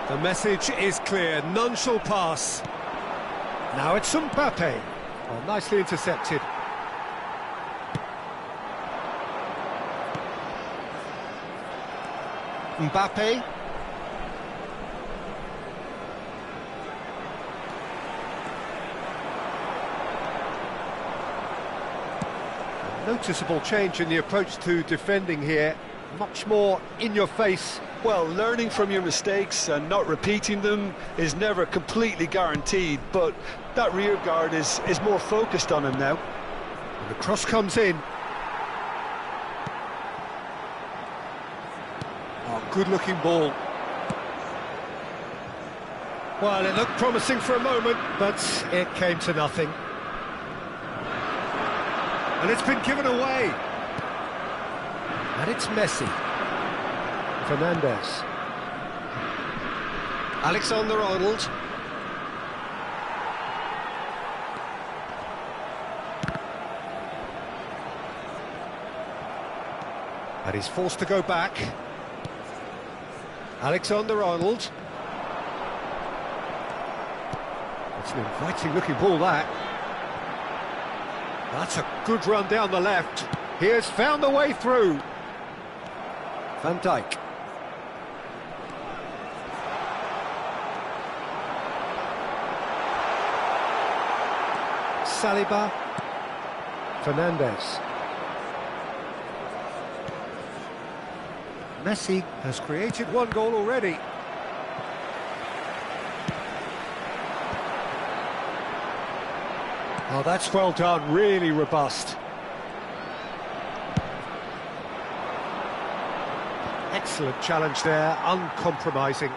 The message is clear, none shall pass. Now it's Mbappe. Oh, nicely intercepted. Mbappe. Noticeable change in the approach to defending here. Much more in your face, Well, learning from your mistakes and not repeating them is never completely guaranteed, but that rear guard is more focused on him now. And the cross comes in. Oh, good-looking ball. Well, it looked promising for a moment, but it came to nothing. And it's been given away. And it's Messi. Fernandez. Alexander-Arnold. And he's forced to go back. Alexander-Arnold. It's an inviting-looking ball, that. That's a good run down the left. He has found the way through. Van Dijk. Saliba. Fernandez. Messi has created one goal already. Oh, that's well done, really robust. Excellent challenge there, uncompromising.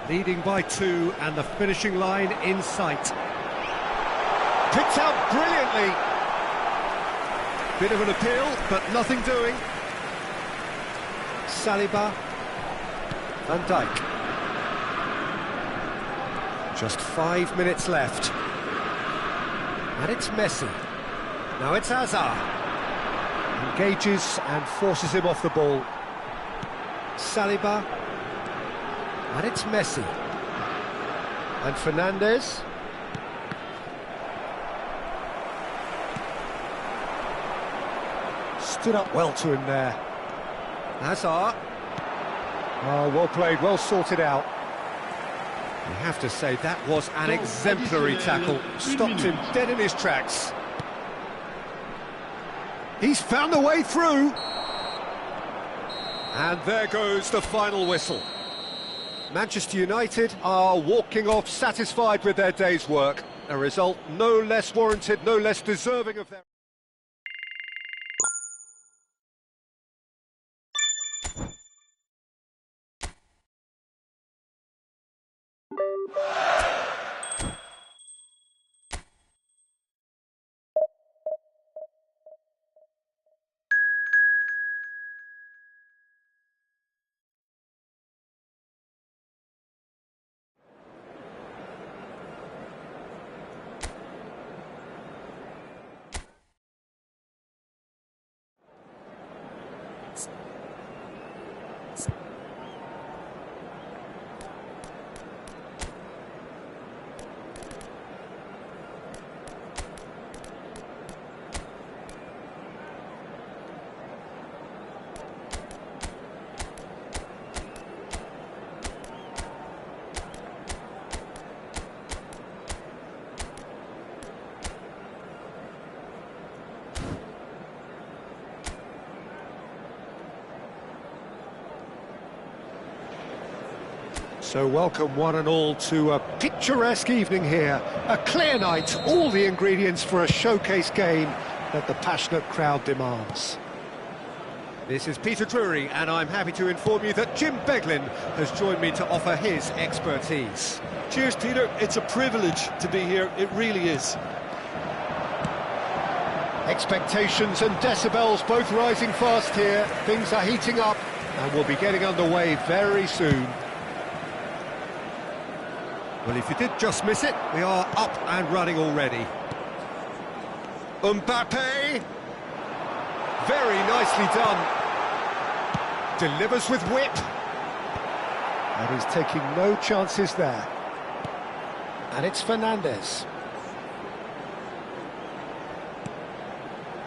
Leading by 2 and the finishing line in sight. Picked out brilliantly. Bit of an appeal, but nothing doing. Saliba. Van Dijk. Just 5 minutes left. And it's Messi. Now it's Hazard. Engages and forces him off the ball. Saliba. And it's Messi. And Fernandez. Stood up well to him there. Hazard. Oh, well played, well sorted out. You have to say that was an exemplary tackle. Stopped him dead in his tracks. He's found the way through. And there goes the final whistle. Manchester United are walking off satisfied with their day's work. A result no less warranted, no less deserving of their... So welcome one and all to a picturesque evening here. A clear night, all the ingredients for a showcase game that the passionate crowd demands. This is Peter Drury, and I'm happy to inform you that Jim Beglin has joined me to offer his expertise. Cheers, Peter. It's a privilege to be here. It really is. Expectations and decibels both rising fast here. Things are heating up, and we'll be getting underway very soon. Well, if you did just miss it, we are up and running already. Mbappe! Very nicely done. Delivers with whip. And he's taking no chances there. And it's Fernandez.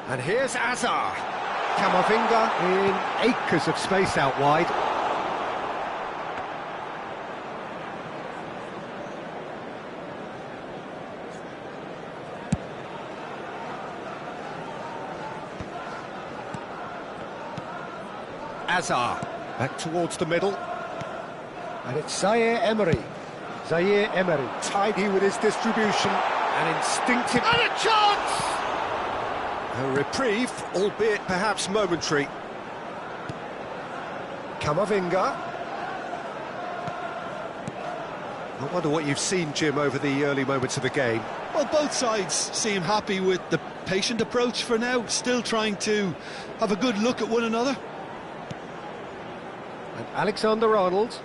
And here's Hazard. Camavinga in acres of space out wide. Hazard. Back towards the middle. And it's Zaire Emery. Zaire Emery, tidy with his distribution and instinctive. And a chance! A reprieve, albeit perhaps momentary. Camavinga. I wonder what you've seen, Jim, over the early moments of the game. Well, both sides seem happy with the patient approach for now, still trying to have a good look at one another. And Alexander-Arnold.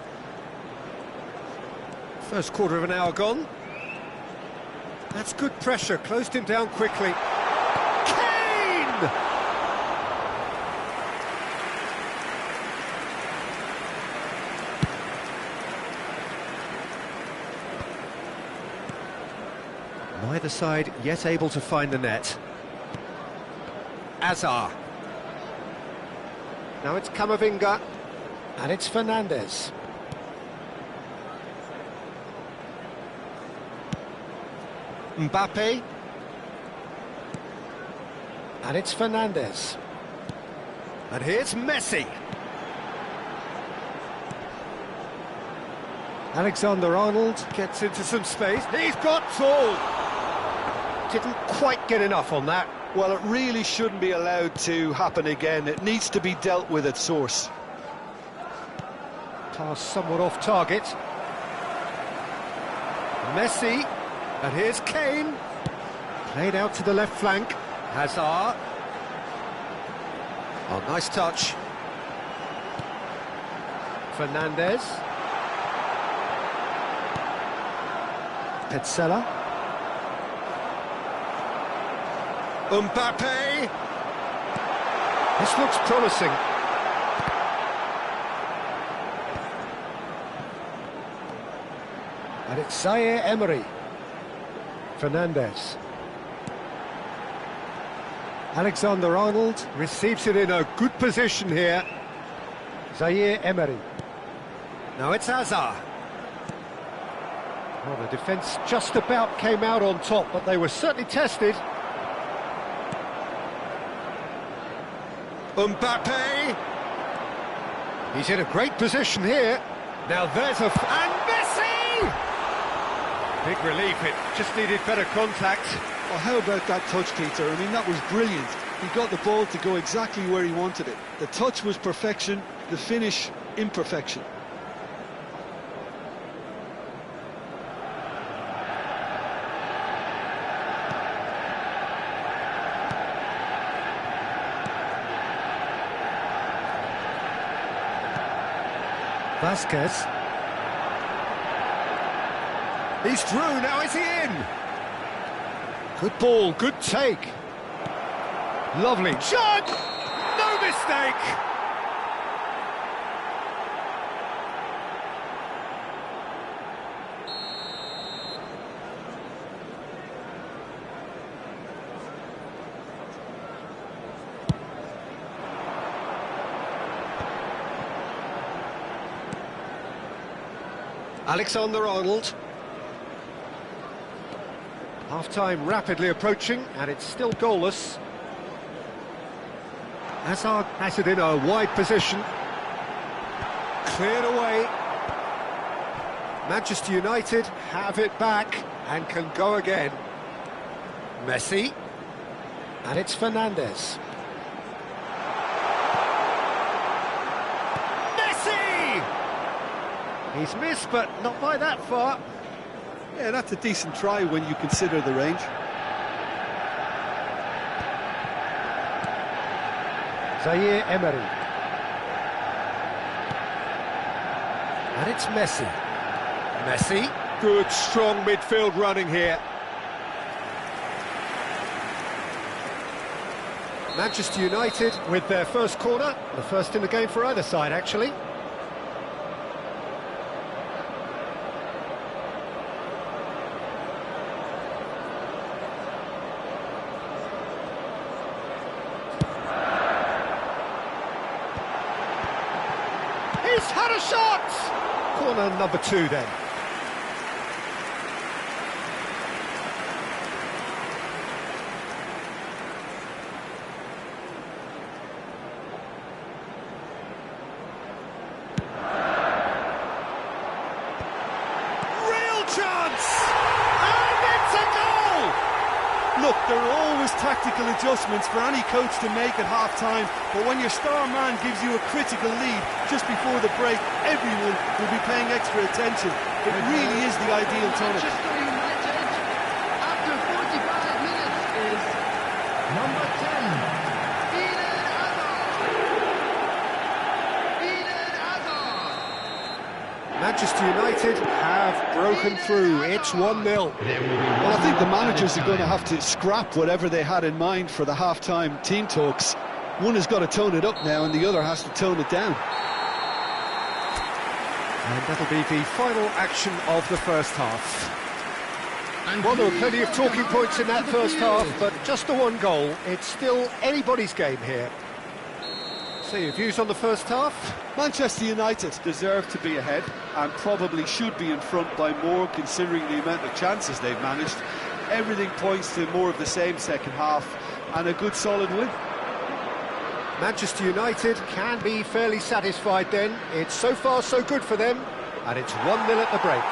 First quarter of an hour gone. That's good pressure, closed him down quickly. Kane! Neither side yet able to find the net. Azar. Now it's Camavinga. And it's Fernandes. Mbappe. And it's Fernandes. And here's Messi. Alexander-Arnold Gets into some space. He's got tall. didn't quite get enough on that. Well, it really shouldn't be allowed to happen again. It needs to be dealt with at source. Pass somewhat off target. Messi. And here's Kane. Played out to the left flank. Hazard. Oh, nice touch. Fernandes. Petzela. Mbappe. This looks promising. And it's Zaire Emery. Fernandes. Alexander-Arnold Receives it in a good position here. Zaire Emery. Now it's Hazard. Well, the defence just about came out on top, but they were certainly tested. Mbappe. He's in a great position here. Now there's a... And Messi! Big relief, it just needed better contact. Well, how about that touch, Peter? I mean, that was brilliant. He got the ball to go exactly where he wanted it. The touch was perfection, the finish, imperfection. Vasquez. He's through, now is he in? Good ball, good take. Lovely. Shot! No mistake! Alexander-Arnold. Half-time rapidly approaching, and it's still goalless. Hazard has it in a wide position. Cleared away. Manchester United have it back and can go again. Messi. And it's Fernandes. Messi! He's missed, but not by that far. Yeah, that's a decent try when you consider the range. Zaire Emery. And it's Messi. Messi. Good, strong midfield running here. Manchester United with their first corner. The first in the game for either side, actually. He's had a shot! Corner number 2 then. chance! And it's a goal! Look, there are always tactical adjustments for any coach to make at half-time, but when your star man gives you a critical lead just before the break, everyone will be paying extra attention. It really is the ideal tunnel. Manchester United, after 45 minutes, is number 10, Eden Hazard. Manchester United have broken through. It's 1-0. Well, I think the managers are going to have to scrap whatever they had in mind for the half-time team talks. One has got to tone it up now and the other has to tone it down. And that'll be the final action of the first half. Well, there were plenty of talking points in that first half, but just the one goal. It's still anybody's game here. So your views on the first half? Manchester United deserve to be ahead and probably should be in front by more considering the amount of chances they've managed. Everything points to more of the same second half and a good solid win. Manchester United can be fairly satisfied then. It's so far so good for them, and it's 1-0 at the break.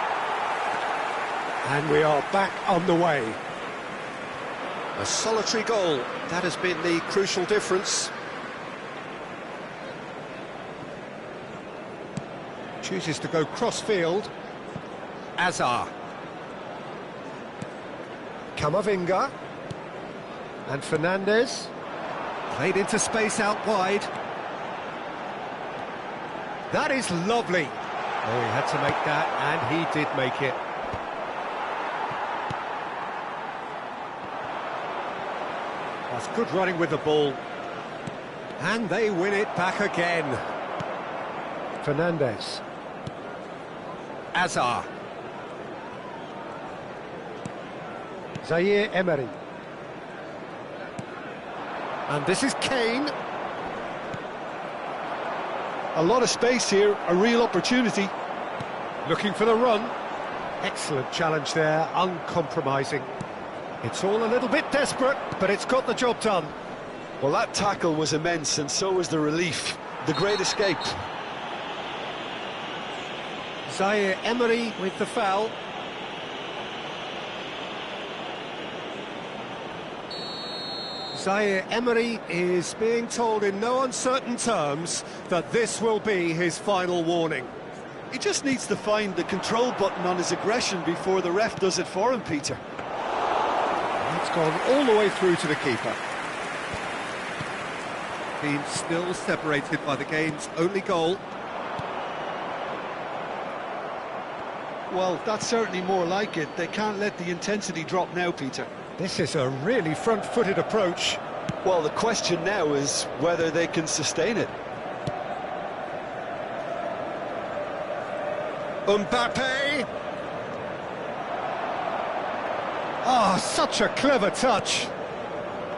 And we are back on the way. A solitary goal, that has been the crucial difference. Chooses to go cross-field. Azar. Camavinga. And Fernandes. Played into space out wide. That is lovely. Oh, he had to make that, and he did make it. That's good running with the ball. And they win it back again. Fernandes. Azar. Zaire Emery. And this is Kane. A lot of space here, a real opportunity. Looking for the run. Excellent challenge there, uncompromising. It's all a little bit desperate, but it's got the job done. Well, that tackle was immense, and so was the relief. The great escape. Zaire Emery with the foul. Zaire Emery is being told in no uncertain terms that this will be his final warning. He just needs to find the control button on his aggression before the ref does it for him, Peter. It's gone all the way through to the keeper. Been still separated by the game's only goal. Well, that's certainly more like it. They can't let the intensity drop now, Peter. This is a really front-footed approach. Well, the question now is whether they can sustain it. Mbappe! Ah, such a clever touch.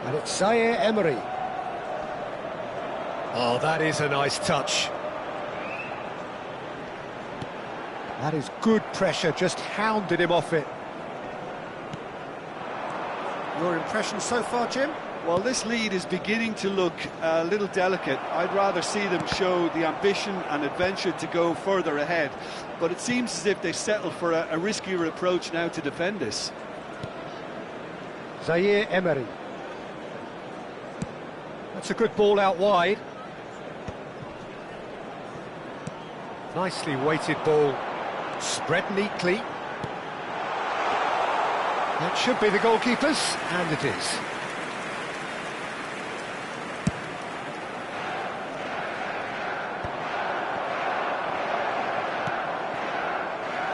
And it's Zaire Emery. Oh, that is a nice touch. That is good pressure, just hounded him off it. Your impression so far, Jim? Well, this lead is beginning to look a little delicate. I'd rather see them show the ambition and adventure to go further ahead. But it seems as if they settle for a riskier approach now to defend this. Zaire Emery. That's a good ball out wide. Nicely weighted ball. Spread neatly. That should be the goalkeeper's, and it is.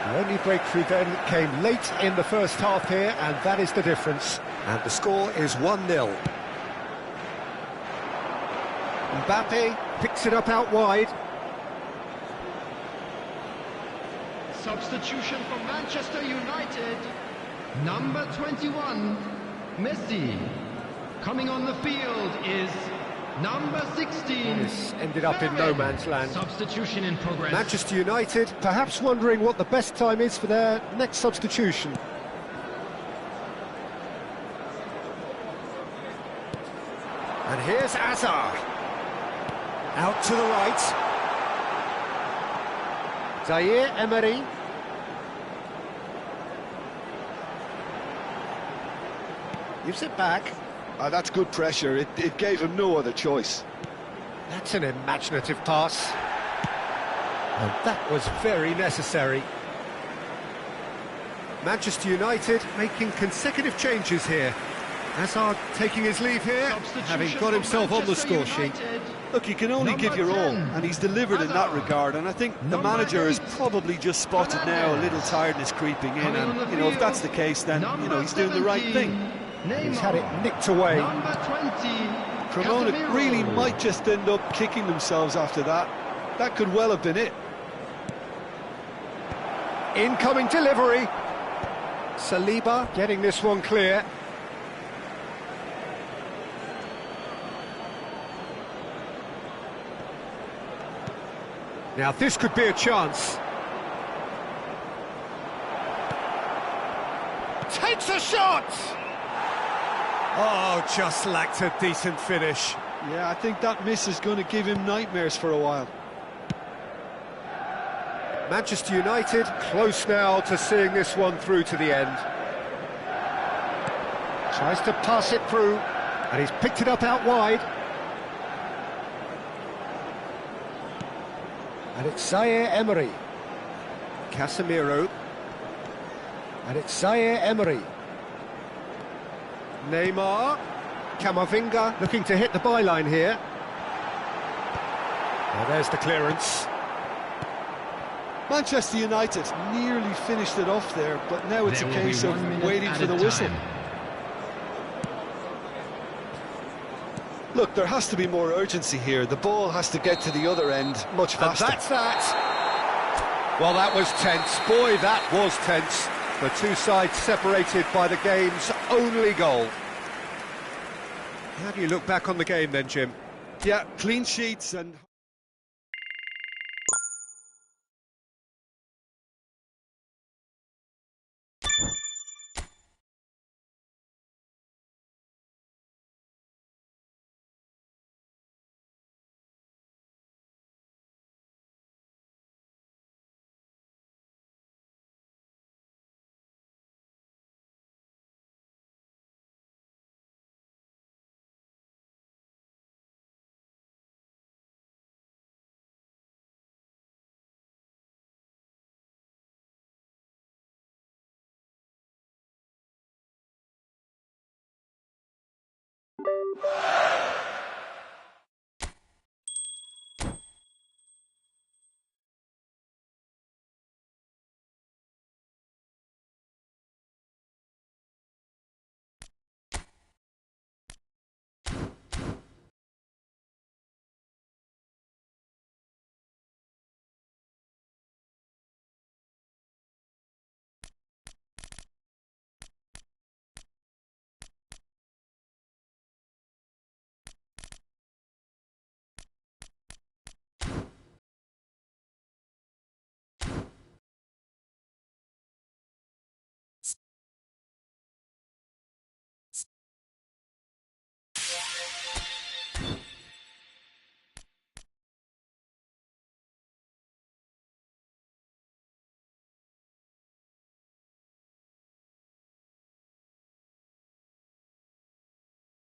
The only breakthrough then came late in the first half here, and that is the difference. And the score is 1-0. Mbappe picks it up out wide. Substitution for Manchester United. Number 21, Messi. Coming on the field is number 16. This ended up in no man's land. Substitution in progress. Manchester United perhaps wondering what the best time is for their next substitution. And here's Azar. Out to the right. Zaire Emery. Gives it back. That's good pressure. It gave him no other choice. That's an imaginative pass. And that was very necessary. Manchester United making consecutive changes here. Hazard taking his leave here, having got himself on the score sheet. Look, you can only give your all, and he's delivered in that regard, and I think the manager has probably just spotted now a little tiredness creeping in, and, you know, if that's the case, then, you know, he's doing the right thing. He's had it nicked away. Cremona really might just end up kicking themselves after that. That could well have been it. Incoming delivery. Saliba getting this one clear. Now this could be a chance. Takes a shot! Oh, just lacked a decent finish. Yeah, I think that miss is going to give him nightmares for a while. Manchester United close now to seeing this one through to the end. Tries to pass it through, and he's picked it up out wide. And it's Zaire Emery. Casemiro. And it's Zaire Emery. Neymar. Camavinga looking to hit the byline here. Well, there's the clearance. Manchester United nearly finished it off there, but now it's a case of waiting for the whistle. Look, there has to be more urgency here. The ball has to get to the other end much faster. And that's that. Well, that was tense. Boy, that was tense. The two sides separated by the game's only goal. How do you look back on the game then, Jim? Yeah, clean sheets and...